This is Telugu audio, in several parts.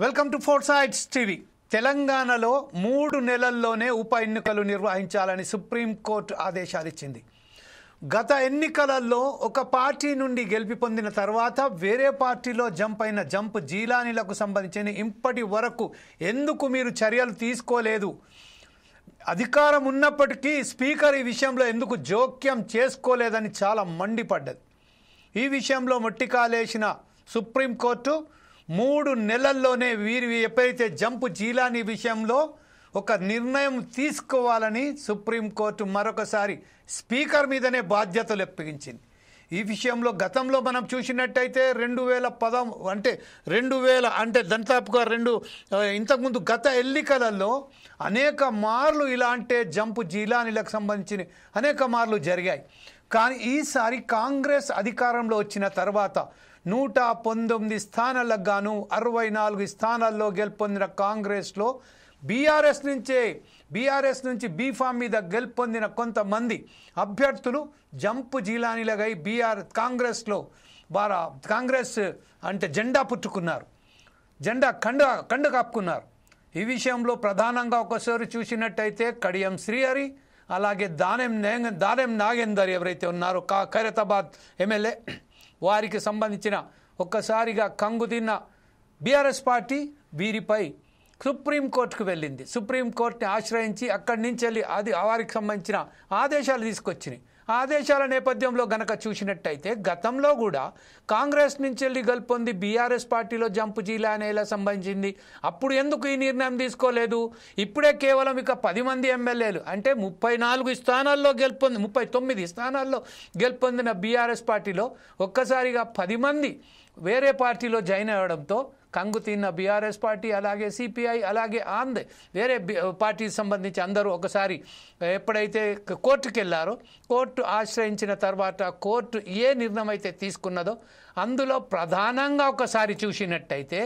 Welcome to four sides TV. తెలంగాణలో 3 నెలల్లోనే ఉప ఎన్నికలు నిర్వహించాలని సుప్రీంకోర్టు ఆదేశాలు ఇచ్చింది. గత ఎన్నికలలో ఒక పార్టీ నుండి గెలిపి పొందిన తర్వాత వేరే పార్టీలో జంప్ అయిన జీలానీలకు సంబంధించిన ఇప్పటి వరకు ఎందుకు మీరు చర్యలు తీసుకోలేదు? అధికారం ఉన్నప్పటికీ స్పీకర్ ఈ విషయంలో ఎందుకు జోక్యం చేసుకోలేదని చాలా మండిపడ్డది. ఈ విషయంలో మొట్టికాలేసిన సుప్రీంకోర్టు 3 నెలల్లోనే వీరి ఎప్పుడైతే జీలానీ విషయంలో ఒక నిర్ణయం తీసుకోవాలని సుప్రీంకోర్టు మరొకసారి స్పీకర్ మీదనే బాధ్యతలు అప్పగించింది. ఈ విషయంలో గతంలో మనం చూసినట్టయితే 2010 అంటే దాదాపుగా ఇంతకుముందు గత ఎన్నికలలో అనేక మార్లు ఇలాంటి జీలానీలకు సంబంధించిన అనేక మార్లు జరిగాయి. కానీ ఈసారి కాంగ్రెస్ అధికారంలో వచ్చిన తర్వాత 119 స్థానాలకు గాను 64 స్థానాల్లో గెలుపొందిన కాంగ్రెస్లో బీఆర్ఎస్ నుంచి బీఫామ్ మీద గెలుపొందిన కొంతమంది అభ్యర్థులు జీలానీలకై కాంగ్రెస్ అంటే జెండా పుట్టుకున్నారు, జెండా కండు కాపుకున్నారు. ఈ విషయంలో ప్రధానంగా ఒకసారి చూసినట్టయితే కడియం శ్రీహరి, అలాగే దానెం నాగేందర్ ఎవరైతే ఉన్నారో ఖైరతాబాద్ ఎమ్మెల్యే, వారికి సంబంధించిన ఒక్కసారిగా కంగుతిన్న బీఆర్ఎస్ పార్టీ వీరిపై సుప్రీంకోర్టుకు వెళ్ళింది. సుప్రీంకోర్టుని ఆశ్రయించి అక్కడి నుంచి వెళ్ళి వారికి సంబంధించిన ఆదేశాలు తీసుకొచ్చినాయి. ఆదేశాల నేపథ్యంలో గనక చూసినట్టయితే గతంలో కూడా కాంగ్రెస్ నుంచి వెళ్ళి గెలుపొంది బీఆర్ఎస్ పార్టీలో జీలానీలా సంబంధించింది. అప్పుడు ఎందుకు ఈ నిర్ణయం తీసుకోలేదు? ఇప్పుడే కేవలం ఇక 10 మంది ఎమ్మెల్యేలు అంటే 39 స్థానాల్లో గెలుపొందిన బీఆర్ఎస్ పార్టీలో ఒక్కసారిగా 10 మంది వేరే పార్టీలో జాయిన్ అవ్వడంతో కంగుతిన్న బీఆర్ఎస్ పార్టీ, అలాగే సిపిఐ, అలాగే వేరే పార్టీకి సంబంధించి అందరూ ఒకసారి ఎప్పుడైతే కోర్టుకు వెళ్ళారో, కోర్టు ఆశ్రయించిన తర్వాత కోర్టు ఏ నిర్ణయం అయితే తీసుకున్నదో అందులో ప్రధానంగా ఒకసారి చూసినట్టయితే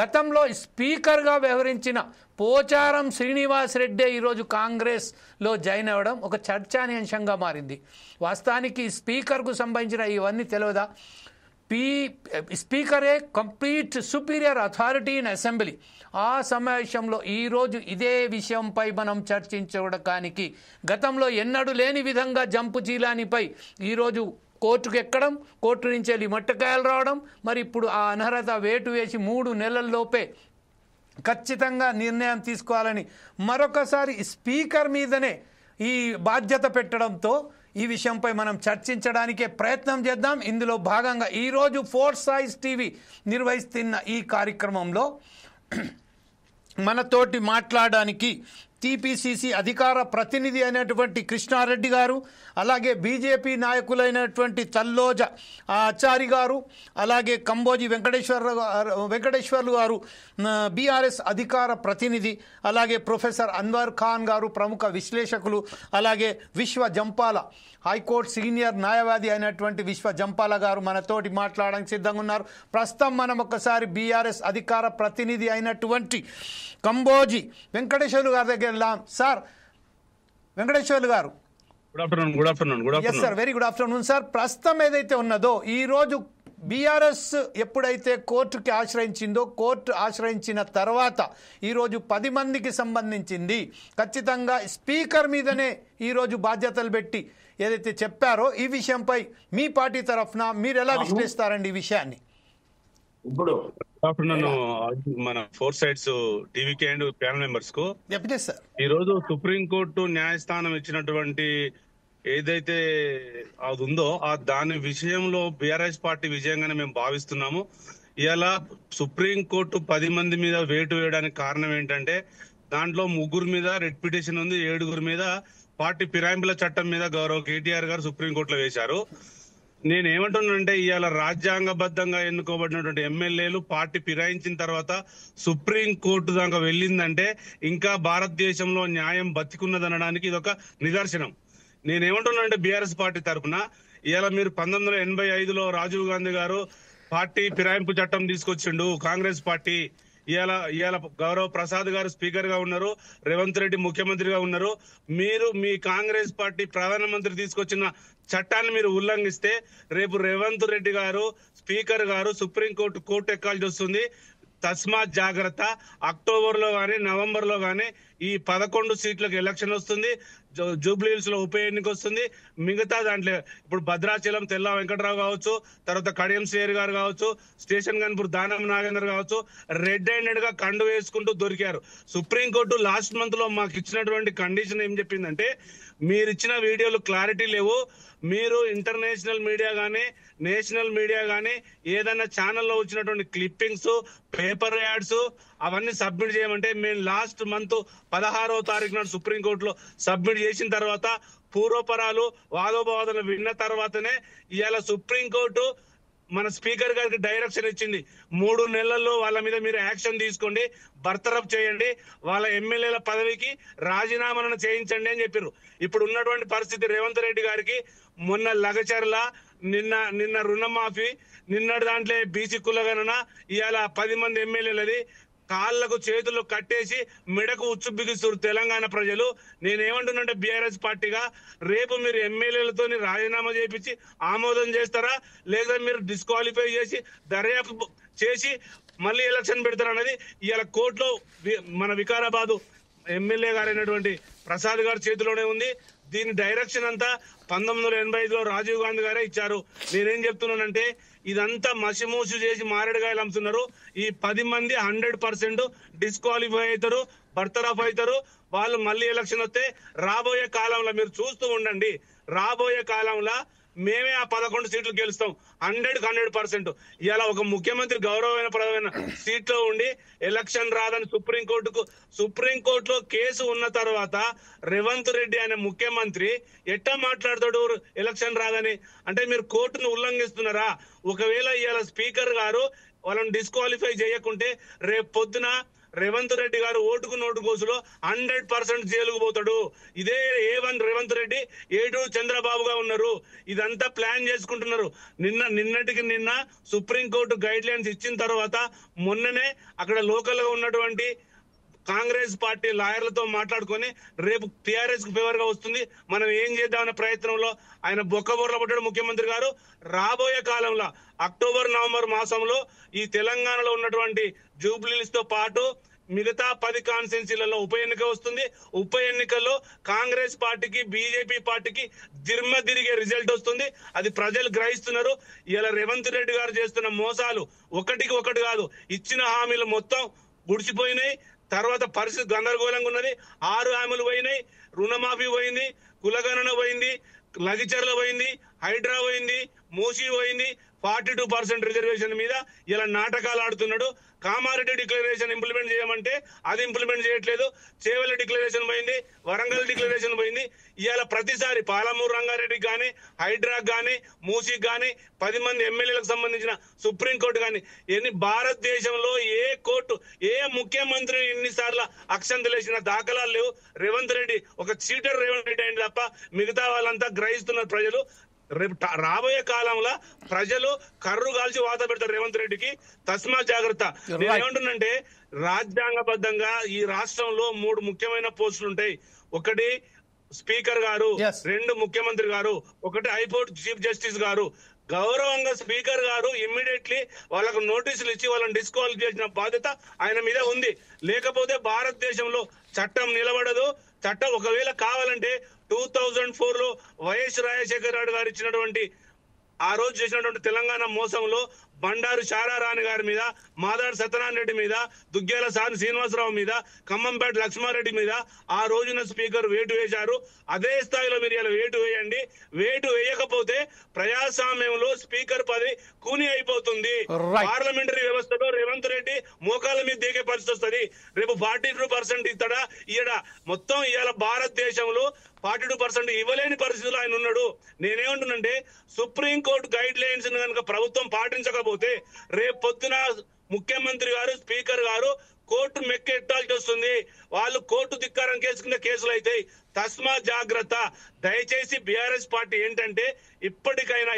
గతంలో స్పీకర్గా వ్యవహరించిన పోచారం శ్రీనివాస్ రెడ్డి ఈరోజు కాంగ్రెస్లో జాయిన్ అవ్వడం ఒక చర్చానీయాంశంగా మారింది. వాస్తవానికి స్పీకర్కు సంబంధించిన ఇవన్నీ తెలియదా? స్పీకరే complete superior authority in assembly. ఆ సమావేశంలో ఈరోజు ఇదే విషయంపై మనం చర్చించడానికి గతంలో ఎన్నడూ లేని విధంగా జీలానీపై ఈరోజు కోర్టుకు ఎక్కడం, కోర్టు నుంచి వెళ్ళి మొట్టకాయలు రావడం, మరి ఇప్పుడు ఆ అనర్హత వేటు వేసి 3 నెలల్లోపే ఖచ్చితంగా నిర్ణయం తీసుకోవాలని మరొకసారి స్పీకర్ మీదనే ఈ బాధ్యత పెట్టడంతో ఈ విషయంపై మనం చర్చించడానికే ప్రయత్నం చేద్దాం. ఇందులో భాగంగా ఈరోజు ఫోర్ సైడ్స్ టీవీ నిర్వహిస్తున్న ఈ కార్యక్రమంలో మనతోటి మాట్లాడడానికి టీపీసీసీ అధికార ప్రతినిధి అయినటువంటి కృష్ణారెడ్డి గారు, అలాగే బీజేపీ నాయకులైనటువంటి తల్లోజ ఆచారి గారు, అలాగే కంబోజీ వెంకటేశ్వర్లు గారు బీఆర్ఎస్ అధికార ప్రతినిధి, అలాగే ప్రొఫెసర్ అన్వర్ ఖాన్ గారు ప్రముఖ విశ్లేషకులు, అలాగే విశ్వ జంపాల హైకోర్టు సీనియర్ న్యాయవాది అయినటువంటి విశ్వ జంపాల గారు మనతోటి మాట్లాడడానికి సిద్ధంగా ఉన్నారు. ప్రస్తుతం మనం ఒకసారి బీఆర్ఎస్ అధికార ప్రతినిధి అయినటువంటి కంబోజీ వెంకటేశ్వర్లు గారి దగ్గర వెళ్ళాం. Sir Venkateswarlu garu, good afternoon. Yes sir, very good afternoon sir. ప్రస్తుతం ఏదైతే ఉన్నదో ఈరోజు బీఆర్ఎస్ ఎప్పుడైతే కోర్టుకి ఆశ్రయించిందో, కోర్టు ఆశ్రయించిన తర్వాత ఈరోజు 10 మందికి సంబంధించింది ఖచ్చితంగా స్పీకర్ మీదనే ఈరోజు బాధ్యతలు పెట్టి ఏదైతే చెప్పారో ఈ విషయంపై మీ పార్టీ తరఫున మీరు ఎలా విశ్లేషిస్తారండి ఈ విషయాన్ని? ఇప్పుడు మన ఫోర్ సైడ్స్ టీవీకి అండ్ ప్యానల్ మెంబర్స్ కు ఈ రోజు సుప్రీంకోర్టు న్యాయస్థానం ఇచ్చినటువంటి ఏదైతే అది ఉందో దాని విషయంలో బీఆర్ఎస్ పార్టీ విజయంగానే మేము భావిస్తున్నాము. ఇలా సుప్రీంకోర్టు 10 మంది మీద వేటు వేయడానికి కారణం ఏంటంటే దాంట్లో 3 మీద రెడ్ పిటిషన్ ఉంది, 7 మీద పార్టీ ఫిరాయింపుల చట్టం మీద గౌరవ కేటీఆర్ గారు సుప్రీంకోర్టులో వేశారు. నేనేమంటున్నానంటే ఇవాళ రాజ్యాంగబద్ధంగా ఎన్నుకోబడినటువంటి ఎమ్మెల్యేలు పార్టీ ఫిరాయించిన తర్వాత సుప్రీంకోర్టు దాకా వెళ్ళిందంటే ఇంకా భారతదేశంలో న్యాయం బతికున్నదనడానికి ఇది ఒక నిదర్శనం. నేనేమంటున్నానంటే బీఆర్ఎస్ పార్టీ తరఫున ఇవాళ మీరు 1985లో రాజీవ్ గాంధీ గారు పార్టీ ఫిరాయింపు చట్టం తీసుకొచ్చిండు కాంగ్రెస్ పార్టీ. ఇవాళ గౌరవ్ ప్రసాద్ గారు స్పీకర్ గా ఉన్నారు, రేవంత్ రెడ్డి ముఖ్యమంత్రిగా ఉన్నారు. మీరు మీ కాంగ్రెస్ పార్టీ ప్రధానమంత్రి తీసుకొచ్చిన చట్టాన్ని మీరు ఉల్లంఘిస్తే రేపు రేవంత్ రెడ్డి గారు స్పీకర్ గారు సుప్రీంకోర్టు కోర్టు ఎక్కాల్సి వస్తుంది. తస్మాత్ జాగ్రత్త. అక్టోబర్ లో గానీ నవంబర్ లో గానీ ఈ 11 సీట్లకు ఎలక్షన్ వస్తుంది. జూబ్లీ హిల్స్ లో ఉప ఎన్నిక వస్తుంది. మిగతా దాంట్లో ఇప్పుడు భద్రాచలం తెల్ల వెంకటరావు కావచ్చు, తర్వాత కడియం శ్రీహరి గారు కావచ్చు, స్టేషన్ గన్పూర్ దానం నాగేందర్ కావచ్చు, రెడ్ హ్యాండెడ్ గా కండు వేసుకుంటూ దొరికారు. సుప్రీంకోర్టు లాస్ట్ మంత్ లో మాకు ఇచ్చినటువంటి కండిషన్ ఏం చెప్పిందంటే, మీరు ఇచ్చిన వీడియోలు క్లారిటీ లేవు, మీరు ఇంటర్నేషనల్ మీడియా గానీ నేషనల్ మీడియా గానీ ఏదైనా ఛానల్లో వచ్చినటువంటి క్లిప్పింగ్స్, పేపర్ యాడ్స్ అవన్నీ సబ్మిట్ చేయమంటే మేము లాస్ట్ మంత్ 16వ తారీఖు నాడు సుప్రీంకోర్టులో సబ్మిట్ చేసిన తర్వాత పూర్వపరాలు వాదోపవాదనలు విన్న తర్వాతనే ఇవాళ సుప్రీంకోర్టు మన స్పీకర్ గారికి డైరెక్షన్ ఇచ్చింది. 3 నెలల్లో వాళ్ళ మీద మీరు యాక్షన్ తీసుకోండి, బర్తరఫ్ చేయండి, వాళ్ళ ఎమ్మెల్యేల పదవికి రాజీనామాలను చేయించండి అని చెప్పారు. ఇప్పుడు ఉన్నటువంటి పరిస్థితి రేవంత్ రెడ్డి గారికి మొన్న లగచర్ల, నిన్న రుణమాఫీ, నిన్నటి దాంట్లో బీసీ కులగణన, ఇవాళ 10 మంది ఎమ్మెల్యేలది కాళ్లకు చేతులు కట్టేసి మెడకు ఉచ్చు బిగిస్తారు తెలంగాణ ప్రజలు. నేనేమంటున్నంటే బీఆర్ఎస్ పార్టీగా రేపు మీరు ఎమ్మెల్యేలతో రాజీనామా చేయించి ఆమోదం చేస్తారా, లేదా మీరు డిస్క్వాలిఫై చేసి దర్యాప్తు చేసి మళ్ళీ ఎలక్షన్ పెడతారన్నది ఇవాళ కోర్టులో మన వికారాబాదు ఎమ్మెల్యే గారైనటువంటి ప్రసాద్ గారి చేతిలోనే ఉంది. దీని డైరెక్షన్ అంతా 1985లో రాజీవ్ గాంధీ గారే ఇచ్చారు. నేనేం చెప్తున్నానంటే ఇదంతా మసిమూసి చేసి మారేడుగాయలు అమ్ముతున్నారు. ఈ 10 మంది 100% డిస్క్వాలిఫై అవుతారు, బర్తరఫ్ అవుతారు. వాళ్ళు మళ్ళీ ఎలక్షన్ వస్తే రాబోయే కాలంలో మీరు చూస్తూ ఉండండి, రాబోయే కాలంలో మేమే ఆ 11 సీట్లు గెలుస్తాం 100% ఇలా ఒక ముఖ్యమంత్రి గౌరవమైన సీట్లో ఉండి ఎలక్షన్ రాదని సుప్రీంకోర్టులో కేసు ఉన్న తర్వాత రేవంత్ రెడ్డి అనే ముఖ్యమంత్రి ఎట్టా మాట్లాడతాడు ఎలక్షన్ రాదని? అంటే మీరు కోర్టును ఉల్లంఘిస్తున్నారా? ఒకవేళ ఇవాళ స్పీకర్ గారు వాళ్ళని డిస్క్వాలిఫై చేయకుంటే రేపు పొద్దున రేవంత్ రెడ్డి గారు ఓటుకు నోటు కోసులో 100% జైలుకు పోతాడు. ఇదే A1 రేవంత్ రెడ్డి, A2 చంద్రబాబుగా ఉన్నారు. ఇదంతా ప్లాన్ చేసుకుంటున్నారు. నిన్నటికి నిన్న సుప్రీంకోర్టు గైడ్ లైన్స్ ఇచ్చిన తర్వాత మొన్ననే అక్కడ లోకల్ గా ఉన్నటువంటి కాంగ్రెస్ పార్టీ లాయర్లతో మాట్లాడుకొని రేపు టిఆర్ఎస్ కు ఫేవర్ గా వస్తుంది, మనం ఏం చేద్దామనే ప్రయత్నంలో ఆయన బొక్కబొర్ల పడ్డాడు ముఖ్యమంత్రి గారు. రాబోయే కాలంలో అక్టోబర్ నవంబర్ మాసంలో ఈ తెలంగాణలో ఉన్నటువంటి జూబ్లీస్ తో పాటు మిగతా 10 కాన్స్టిట్యున్సీలలో ఉప ఎన్నిక వస్తుంది. ఉప ఎన్నికల్లో కాంగ్రెస్ పార్టీకి బీజేపీ పార్టీకి దిర్మ తిరిగే రిజల్ట్ వస్తుంది. అది ప్రజలు గ్రహిస్తున్నారు. ఇలా రేవంత్ రెడ్డి గారు చేస్తున్న మోసాలు ఒకటికి ఒకటి కాదు, ఇచ్చిన హామీలు మొత్తం గుడిసిపోయినాయి. తర్వాత పరిస్థితి గందరగోళంగా ఉన్నది. 6 హామీలు పోయినాయి, రుణమాఫీ పోయింది, కులగణన పోయింది, లగిచర్ల పోయింది, హైడ్రా పోయింది, మూసీ పోయింది. 42% రిజర్వేషన్ మీద ఇలా నాటకాలు ఆడుతున్నాడు. కామారెడ్డి డిక్లరేషన్ ఇంప్లిమెంట్ చేయమంటే అది ఇంప్లిమెంట్ చేయట్లేదు. చేవెళ్ల డిక్లరేషన్ పోయింది, వరంగల్ డిక్లరేషన్ పోయింది. ఇవాళ ప్రతిసారి పాలమూరు రంగారెడ్డికి కానీ, హైడ్రాక్ కానీ, మూసీకి కానీ, 10 మంది ఎమ్మెల్యేలకు సంబంధించిన సుప్రీంకోర్టు కానీ భారతదేశంలో ఏ కోర్టు ఏ ముఖ్యమంత్రి ఎన్నిసార్లు అక్షంతలేసిన దాఖలాలు లేవు. రేవంత్ రెడ్డి ఒక చీటర్ రేవంత్ రెడ్డి అయింది తప్ప మిగతా వాళ్ళంతా గ్రహిస్తున్నారు ప్రజలు. రేపు రాబోయే కాలంలో ప్రజలు కర్రు కాల్చి వాత పెడతారు రేవంత్ రెడ్డికి. తస్మా జాగ్రత్త. నేను ఏమంటున్నంటే రాజ్యాంగబద్ధంగా ఈ రాష్ట్రంలో 3 ముఖ్యమైన పోస్టులు ఉంటాయి. ఒకటి స్పీకర్ గారు, 2 ముఖ్యమంత్రి గారు, 1 హైకోర్టు చీఫ్ జస్టిస్ గారు. గౌరవంగా స్పీకర్ గారు ఇమ్మీడియట్లీ వాళ్ళకు నోటీసులు ఇచ్చి వాళ్ళని డిస్క్వాలిఫై చేసిన బాధ్యత ఆయన మీద ఉంది. లేకపోతే భారతదేశంలో చట్టం నిలబడదు. చట్టం ఒకవేళ కావాలంటే 2004లో వైఎస్ రాజశేఖర రెడ్డి గారు ఇచ్చినటువంటి ఆ రోజు చేసినటువంటి తెలంగాణ మోసంలో బండారు శారారాణి గారి మీద, మాదాడు సత్యనారాయణ రెడ్డి మీద, దుగ్గ్యాల శ్రీనివాసరావు మీద, ఖమ్మంపేట లక్ష్మారెడ్డి మీద ఆ రోజున స్పీకర్ వేటు వేశారు. అదే స్థాయిలో మీరు ఇలా వేటు వేయండి. వేటు వేయకపోతే ప్రజాస్వామ్యంలో స్పీకర్ పదవి కూని అయిపోతుంది. పార్లమెంటరీ వ్యవస్థలో రేవంత్ రెడ్డి మోకాల మీద దిగే పరిస్థితి వస్తుంది. రేపు 42% ఇస్తాడా ఇయ్యడా? మొత్తం ఇవాళ భారతదేశంలో 42% ఇవ్వలేని పరిస్థితుల్లో ఆయన ఉన్నాడు. నేనేమంటున్నంటే సుప్రీంకోర్టు గైడ్ లైన్స్ కనుక ప్రభుత్వం పాటించకపోతే రేపు పొద్దున ముఖ్యమంత్రి గారు, స్పీకర్ గారు కోర్టు మెక్కెట్టాల్సి వస్తుంది. వాళ్ళు కోర్టు ధిక్కారం కేసు కింద కేసులు అవుతాయి. తస్మా జాగ్రత్త. దయచేసి బీఆర్ఎస్ పార్టీ ఏంటంటే ఇప్పటికైనా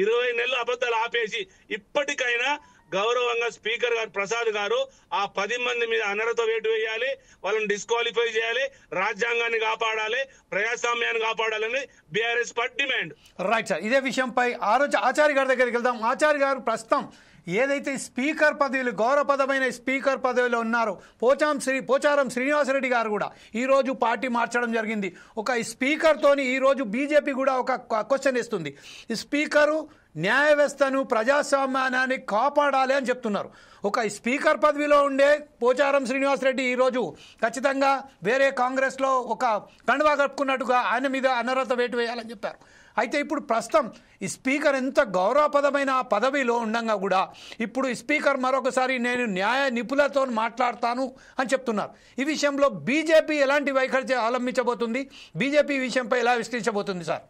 20 నెలలు అబద్ధాలు ఆపేసి ఇప్పటికైనా గౌరవంగా స్పీకర్ గారు ప్రసాద్ గారు ఆ 10 మంది మీద అనర్హత వేటు వేయాలి, వాళ్ళని డిస్క్వాలిఫై చేయాలి, రాజ్యాంగాన్ని కాపాడాలి, ప్రజాస్వామ్యాన్ని కాపాడాలని BRS party demand. Right sir, ఇదే విషయంపై ఆ రోజు ఆచార్య గారి దగ్గరికి వెళ్దాం. ఆచార్య గారు, ప్రస్తుతం ఏదైతే స్పీకర్ పదవిలు గౌరవప్రదమైన స్పీకర్ పదవిలో ఉన్నారో పోచారం శ్రీనివాసరెడ్డి గారు కూడా ఈరోజు పార్టీ మార్చడం జరిగింది. ఒక స్పీకర్తోని ఈరోజు బీజేపీ కూడా ఒక క్వశ్చన్ ఇస్తుంది. ఈ స్పీకరు న్యాయ వ్యవస్థను ప్రజాస్వామ్యాన్ని కాపాడాలి అని చెప్తున్నారు. ఒక స్పీకర్ పదవిలో ఉండే పోచారం శ్రీనివాసరెడ్డి ఈరోజు ఖచ్చితంగా వేరే కాంగ్రెస్లో ఒక కండువా కప్పుకున్నట్టుగా ఆయన మీద అనర్హత వేటు వేయాలని చెప్పారు. అయితే ఇప్పుడు ప్రస్తుతం ఈ స్పీకర్ ఎంత గౌరవప్రదమైన పదవిలో ఉండగా కూడా ఇప్పుడు ఈ స్పీకర్ మరొకసారి నేను న్యాయ నిపుణులతో మాట్లాడతాను అని చెప్తున్నారు. ఈ విషయంలో బీజేపీ ఎలాంటి వైఖరి అవలంబించబోతుంది, బీజేపీ ఈ విషయంపై ఎలా విశ్లేషించబోతుంది సార్?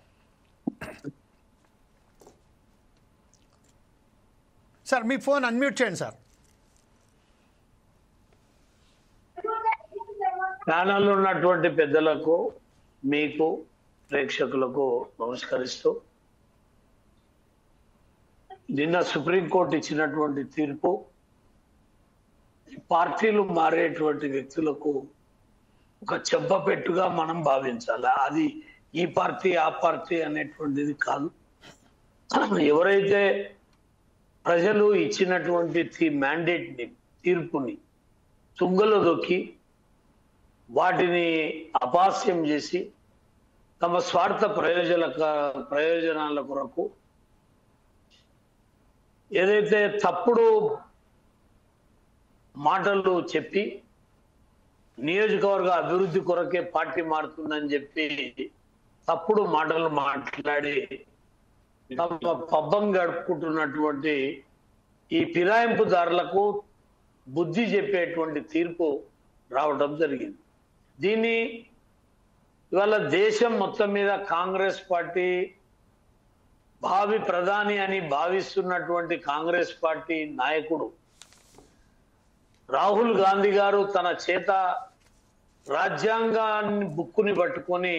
సార్ మీ ఫోన్ అన్మ్యూట్ చేయండి సార్. ప్యానల్లో ఉన్నటువంటి పెద్దలకు, మీకు, ప్రేక్షకులకు నమస్కరిస్తూ, నిన్న సుప్రీంకోర్టు ఇచ్చినటువంటి తీర్పు పార్టీలు మారేటువంటి వ్యక్తులకు ఒక చెంపపెట్టుగా మనం భావించాలి. అది ఈ పార్టీ ఆ పార్టీ అనేటువంటిది కాదు. ఎవరైతే ప్రజలు ఇచ్చినటువంటి మ్యాండేట్ని, తీర్పుని తుంగలో దొక్కి వాటిని అపహాస్యం చేసి తమ స్వార్థ ప్రయోజనాల కొరకు ఏదైతే తప్పుడు మాటలు చెప్పి నియోజకవర్గ అభివృద్ధి కొరకే పార్టీ మారుతుందని చెప్పి తప్పుడు మాటలు మాట్లాడి తమ పబ్బం గడుపుకుంటున్నటువంటి ఈ ఫిరాయింపుదారులకు బుద్ధి చెప్పేటువంటి తీర్పు రావడం జరిగింది. దీన్ని ఇవాళ దేశం మొత్తం మీద కాంగ్రెస్ పార్టీ భావి ప్రధాని అని భావిస్తున్నటువంటి కాంగ్రెస్ పార్టీ నాయకుడు రాహుల్ గాంధీ గారు తన చేత రాజ్యాంగాన్ని బుక్కుని పట్టుకొని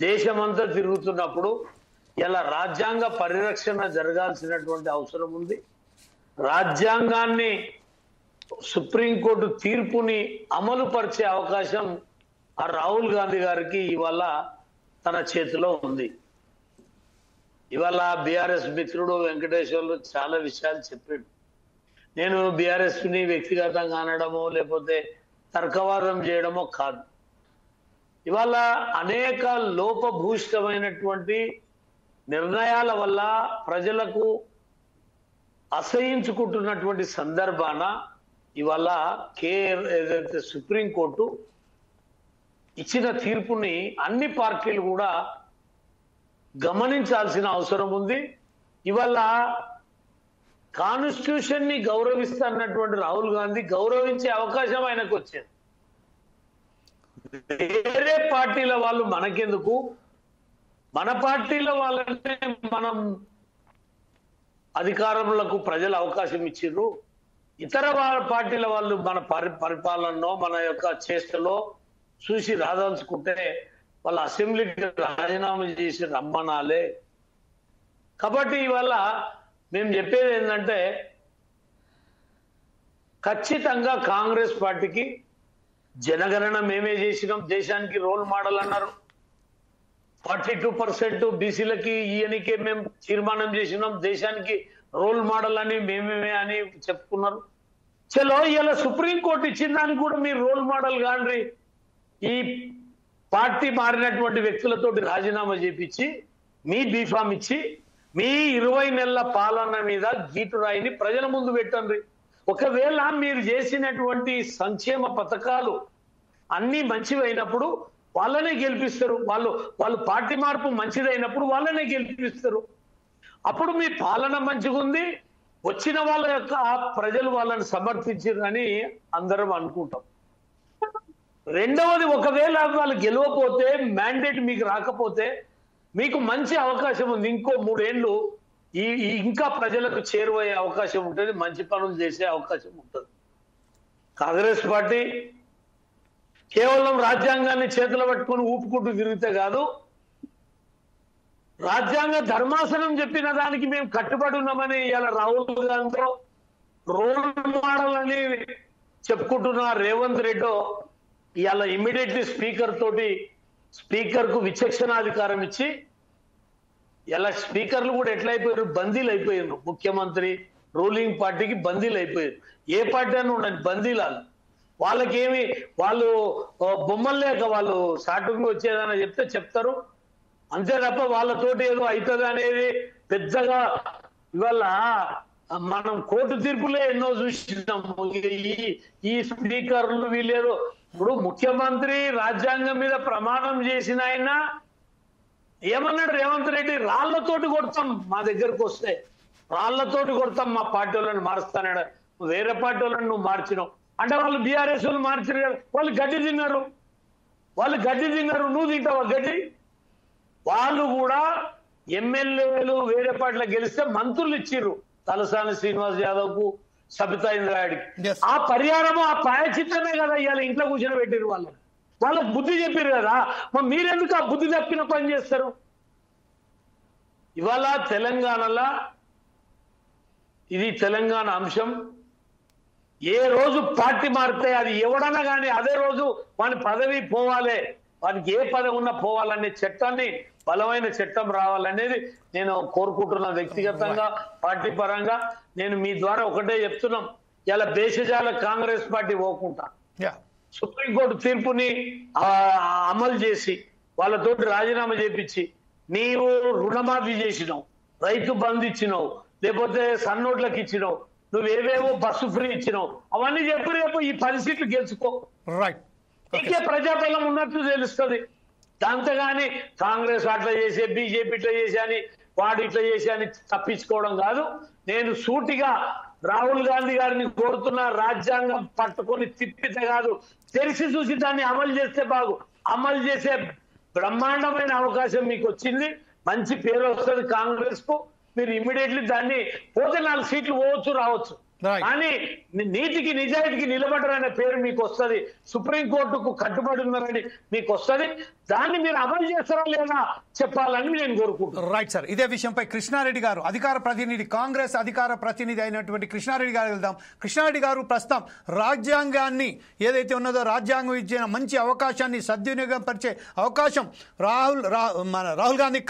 దేశమంతా తిరుగుతున్నప్పుడు ఇలా రాజ్యాంగ పరిరక్షణ జరగాల్సినటువంటి అవసరం ఉంది. రాజ్యాంగాన్ని, సుప్రీంకోర్టు తీర్పుని అమలు పరిచే అవకాశం ఆ రాహుల్ గాంధీ గారికి ఇవాళ తన చేతిలో ఉంది. ఇవాళ బీఆర్ఎస్ మిత్రుడు వెంకటేశ్వర్లు చాలా విషయాలు చెప్పాడు. నేను బీఆర్ఎస్ని వ్యక్తిగతంగా అనడమో లేకపోతే తర్కవాదం చేయడమో కాదు. ఇవాళ అనేక లోపభూయిష్టమైనటువంటి నిర్ణయాల వల్ల ప్రజలకు అసహించుకుంటున్నటువంటి సందర్భాన ఇవాళ ఏదైతే సుప్రీంకోర్టు ఇచ్చిన తీర్పుని అన్ని పార్టీలు కూడా గమనించాల్సిన అవసరం ఉంది. ఇవాళ కాన్స్టిట్యూషన్ ని గౌరవిస్తున్నటువంటి రాహుల్ గాంధీ గౌరవించే అవకాశం ఆయనకు వచ్చింది. వేరే పార్టీల వాళ్ళు మనకెందుకు, మన పార్టీల వాళ్ళనే మనం అధికారంలోకి ప్రజలు అవకాశం ఇచ్చిర్రు. ఇతర పార్టీల వాళ్ళు మన పరిపాలనలో మన యొక్క చేష్టలో చూసి రాదలుచుకుంటే వాళ్ళ అసెంబ్లీకి రాజీనామా చేసి రమ్మనాలే. కాబట్టి ఇవాళ మేము చెప్పేది ఏంటంటే ఖచ్చితంగా కాంగ్రెస్ పార్టీకి జనగణన మేమే చేసినాం, దేశానికి రోల్ మోడల్ అన్నారు. 42% బీసీలకి ఈయనకే మేము తీర్మానం చేసినాం, దేశానికి రోల్ మోడల్ అని మేమేమే అని చెప్పుకున్నారు. చలో ఇలా సుప్రీంకోర్టు ఇచ్చిన దానికి కూడా మీరు రోల్ మోడల్ కాండ్రి. ఈ పార్టీ మారినటువంటి వ్యక్తులతోటి రాజీనామా చేపించి మీ బీఫామ్ ఇచ్చి మీ 20 నెలల పాలన మీద గీటురాయిని ప్రజల ముందు పెట్టండి. ఒకవేళ మీరు చేసినటువంటి సంక్షేమ పథకాలు అన్ని మంచివైనప్పుడు వాళ్ళనే గెలిపిస్తారు. వాళ్ళు పార్టీ మార్పు మంచిదైనప్పుడు వాళ్ళనే గెలిపిస్తారు. అప్పుడు మీ పాలన మంచిగా ఉంది, వచ్చిన వాళ్ళ యొక్క ప్రజలు వాళ్ళని సమర్థించారని అందరం అనుకుంటాం. రెండవది, ఒకవేళ వాళ్ళు గెలవకపోతే, మ్యాండేట్ మీకు రాకపోతే మీకు మంచి అవకాశం ఉంది. ఇంకో 3 ఏళ్ళు ఇంకా ప్రజలకు చేరువయ్యే అవకాశం ఉంటుంది, మంచి పనులు చేసే అవకాశం ఉంటుంది. కాంగ్రెస్ పార్టీ కేవలం రాజ్యాంగాన్ని చేతులు పట్టుకొని ఊపుకుంటూ తిరిగితే కాదు, రాజ్యాంగ ధర్మాసనం చెప్పిన దానికి మేము కట్టుబడి ఉన్నామని ఇవాళ రాహుల్ గాంధీ రోల్ మోడల్ అని చెప్పుకుంటున్న రేవంత్ రెడ్డి ఇవాళ ఇమ్మీడియట్లీ స్పీకర్ కు విచక్షణాధికారం ఇచ్చి ఇలా స్పీకర్లు కూడా ఎట్లయిపోయారు, బందీలు అయిపోయారు. ముఖ్యమంత్రి, రూలింగ్ పార్టీకి బందీలు అయిపోయారు. ఏ పార్టీ అని ఉండని బందీలాలు. వాళ్ళకేమి వాళ్ళు బొమ్మలు లేక వాళ్ళు స్టార్టింగ్ వచ్చేదన్నా చెప్తే చెప్తారు అంతే తప్ప వాళ్ళతోటి ఏదో అవుతుంది అనేది పెద్దగా ఇవాళ మనం కోర్టు తీర్పులే ఎన్నో చూసినాము. ఈ స్పీకర్లు వీళ్ళేదో ఇప్పుడు ముఖ్యమంత్రి రాజ్యాంగం మీద ప్రమాణం చేసిన ఆయన ఏమన్నాడు రేవంత్ రెడ్డి, రాళ్లతోటి కొడతాం మా దగ్గరకు వస్తే, రాళ్లతోటి కొడతాం మా పార్టీ వాళ్ళని మారుస్తానాడు. వేరే పార్టీ వాళ్ళని నువ్వు మార్చినావు అంటే వాళ్ళు బీఆర్ఎస్ వాళ్ళు మార్చారు కదా, వాళ్ళు గడ్డి తిన్నారు, నువ్వు తింటావా గడ్డి? వాళ్ళు కూడా ఎమ్మెల్యేలు వేరే పార్టీలో గెలిస్తే మంత్రులు ఇచ్చిర్రు తలసాని శ్రీనివాస్ యాదవ్ కు, సబితా ఇంద్రారెడ్డికి. ఆ పరిహారము ఆ ప్రాయచిత్తమే కదా ఇవాళ ఇంట్లో కూర్చొని పెట్టిరు. వాళ్ళకి బుద్ధి చెప్పారు కదా, మరి మీరెందుకు ఆ బుద్ధి తప్పిన పని చేస్తారు? ఇవాళ తెలంగాణలో ఇది తెలంగాణ అంశం. ఏ రోజు పార్టీ మారితే అది ఎవడన్నా కానీ అదే రోజు వాని పదవి పోవాలి, వానికి ఏ పదవి ఉన్నా పోవాలనే చట్టాన్ని, బలమైన చట్టం రావాలనేది నేను కోరుకుంటున్నా. వ్యక్తిగతంగా పార్టీ పరంగా నేను మీ ద్వారా ఒకటే చెప్తున్నాం, ఇలా దేశజాల కాంగ్రెస్ పార్టీ పోకుండా సుప్రీంకోర్టు తీర్పుని అమలు చేసి వాళ్ళతోటి రాజీనామా చేపించి నీవు రుణమాఫీ చేసినావు, రైతు బంధు ఇచ్చినావు, లేకపోతే సన్నోట్లకు ఇచ్చినావు, నువ్వేవేవో బస్సు ఫ్రీ ఇచ్చినావు, అవన్నీ చెప్పు. రేపు ఈ 10 సీట్లు గెలుచుకో, ఇంకే ప్రజాబలం ఉన్నట్టు తెలుస్తుంది. దాంతోగాని కాంగ్రెస్ అట్లా చేసే, బీజేపీ ఇట్లా చేసే అని, వాడు ఇట్లా చేసే అని తప్పించుకోవడం కాదు. నేను సూటిగా రాహుల్ గాంధీ గారిని కోరుతున్నా, రాజ్యాంగం పట్టుకొని తిప్పితే కాదు, తెలిసి చూసి దాన్ని అమలు చేస్తే బాగు. అమలు చేసే బ్రహ్మాండమైన అవకాశం మీకు వచ్చింది, మంచి పేరు వస్తుంది కాంగ్రెస్ కు. మీరు ఇమ్మీడియట్లీ దాన్ని పోతే 4 సీట్లు పోవచ్చు రావచ్చు, కానీ నీతికి నిజాయితీకి నిలబడరనే పేరు మీకు వస్తుంది, సుప్రీంకోర్టుకు కట్టుబడి ఉన్నారని మీకు వస్తుంది. దాన్ని మీరు అమలు చేస్తారా లేదా చెప్పాలని నేను కోరుకుంటున్నాను. రైట్ సార్, ఇదే విషయంపై కృష్ణారెడ్డి గారు, అధికార ప్రతినిధి, కాంగ్రెస్ అధికార ప్రతినిధి అయినటువంటి కృష్ణారెడ్డి గారు వెళ్దాం. కృష్ణారెడ్డి గారు, ప్రస్తుతం రాజ్యాంగాన్ని ఏదైతే ఉన్నదో, రాజ్యాంగం ఇచ్చిన మంచి అవకాశాన్ని సద్వినియోగం పరిచే అవకాశం రాహుల్ గాంధీ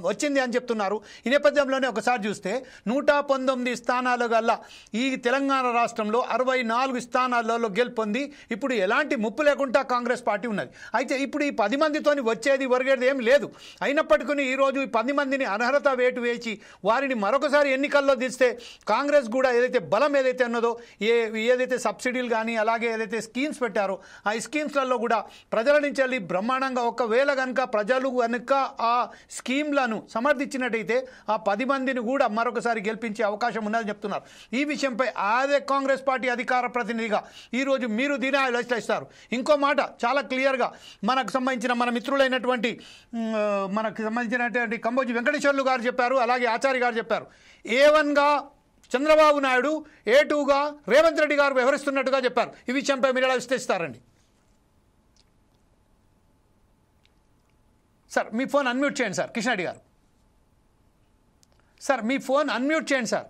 వచ్చింది అని చెప్తున్నారు. ఈ నేపథ్యంలోనే ఒకసారి చూస్తే 119 స్థానాల గల్లా ఈ తెలంగాణ రాష్ట్రంలో 64 స్థానాలలో గెలుపొంది ఇప్పుడు ఎలాంటి ముప్పు లేకుండా కాంగ్రెస్ పార్టీ ఉన్నది. అయితే ఇప్పుడు ఈ 10 మందితోని వచ్చేది ఒరిగేది ఏం లేదు. అయినప్పటికీ ఈరోజు ఈ 10 మందిని అనర్హత వేటు వేసి వారిని మరొకసారి ఎన్నికల్లో తీస్తే కాంగ్రెస్ కూడా ఏదైతే బలం ఏదైతే ఉన్నదో, ఏదైతే సబ్సిడీలు కానీ అలాగే ఏదైతే స్కీమ్స్ పెట్టారో ఆ స్కీమ్స్లలో కూడా ప్రజల నుంచి వెళ్ళి బ్రహ్మాండంగా, ఒకవేళ కనుక ప్రజలు కనుక ఆ స్కీమ్లను సమర్థించినట్టయితే ఆ 10 మందిని కూడా మరొకసారి గెలిపించే అవకాశం ఉన్నదని చెప్తున్నారు. ఈ విషయంపై అదే కాంగ్రెస్ పార్టీ అధికార ప్రతినిధిగా ఈరోజు మీరు దీని విశ్లేషిస్తారు. ఇంకో మాట చాలా క్లియర్గా మనకు సంబంధించిన మన మిత్రులైనటువంటి కంబోజీ వెంకటేశ్వర్లు గారు చెప్పారు, అలాగే ఆచార్య గారు చెప్పారు. A1గా చంద్రబాబు నాయుడు, A2గా రేవంత్ రెడ్డి గారు వ్యవహరిస్తున్నట్టుగా చెప్పారు. ఈ విషయంపై మీరు ఎలా విశ్లేషిస్తారండి? సార్ మీ ఫోన్ అన్మ్యూట్ చేయండి సార్. కృష్ణారెడ్డి గారు సార్ మీ ఫోన్ అన్మ్యూట్ చేయండి సార్.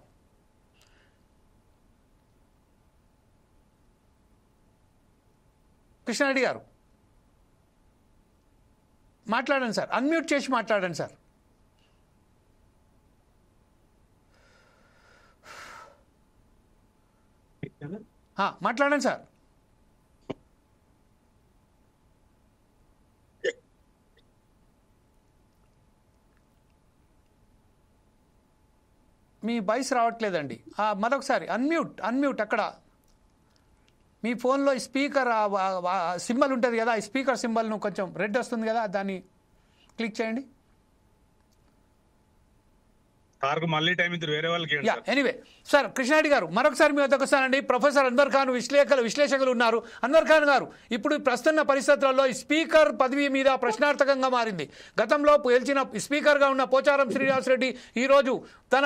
కృష్ణారెడ్డి గారు మాట్లాడండి సార్, అన్మ్యూట్ చేసి మాట్లాడండి సార్. మాట్లాడండి సార్. మీ వాయిస్ రావట్లేదండి. మరొకసారి అన్మ్యూట్ అక్కడ మీ ఫోన్లో స్పీకర్ సింబల్ ఉంటుంది కదా, ఆ స్పీకర్ సింబల్ను కొంచెం రెడ్ వస్తుంది కదా, దాన్ని క్లిక్ చేయండి. ఎనీవే సార్, కృష్ణారెడ్డి గారు మరొకసారి మీ వద్దకు వస్తానండి. ప్రొఫెసర్ అన్వర్ ఖాన్ విశ్లేషకులు ఉన్నారు. అన్వర్ ఖాన్ గారు, ఇప్పుడు ప్రస్తుత పరిస్థితుల్లో ఈ స్పీకర్ పదవి మీద ప్రశ్నార్థకంగా మారింది. గతంలో గెలిచిన స్పీకర్గా ఉన్న పోచారం శ్రీనివాస్ రెడ్డి ఈరోజు తన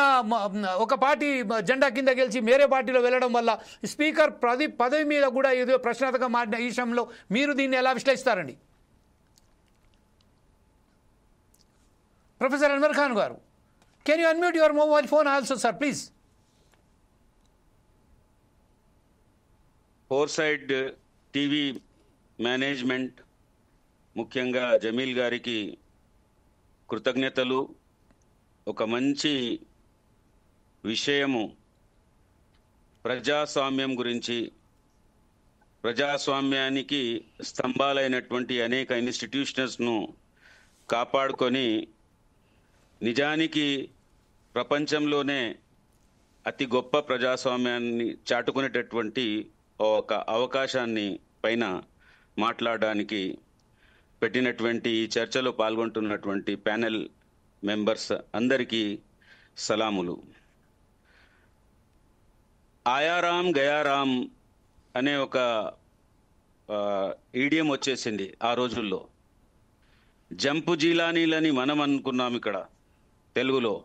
ఒక పార్టీ జెండా కింద గెలిచి వేరే పార్టీలో వెళ్ళడం వల్ల స్పీకర్ పదవి మీద కూడా ఏదో ప్రశ్నార్థకంగా మారిన ఈ విషయంలో మీరు దీన్ని ఎలా విశ్లేషిస్తారండి? ప్రొఫెసర్ అన్వర్ ఖాన్ గారు, can you unmute your mobile phone also, sir, please? ఫోర్సైడ్ టీవీ మేనేజ్మెంట్, ముఖ్యంగా జమీల్ గారికి కృతజ్ఞతలు. ఒక మంచి విషయము ప్రజాస్వామ్యం గురించి, ప్రజాస్వామ్యానికి స్తంభాలైనటువంటి అనేక ఇన్స్టిట్యూషన్స్ను కాపాడుకొని నిజానికి ప్రపంచంలోనే అతి గొప్ప ప్రజాస్వామ్యాన్ని చాటుకునేటటువంటి ఒక అవకాశాన్ని పైన మాట్లాడడానికి పెట్టినటువంటి ఈ చర్చలో పాల్గొంటున్నటువంటి ప్యానెల్ మెంబర్స్ అందరికీ సలాములు. ఆయారాం గయారాం అనే ఒక ఈడియం వచ్చేసింది ఆ రోజుల్లో. జంపు జీలానీలని మనం అనుకున్నాం ఇక్కడ తెలుగులో.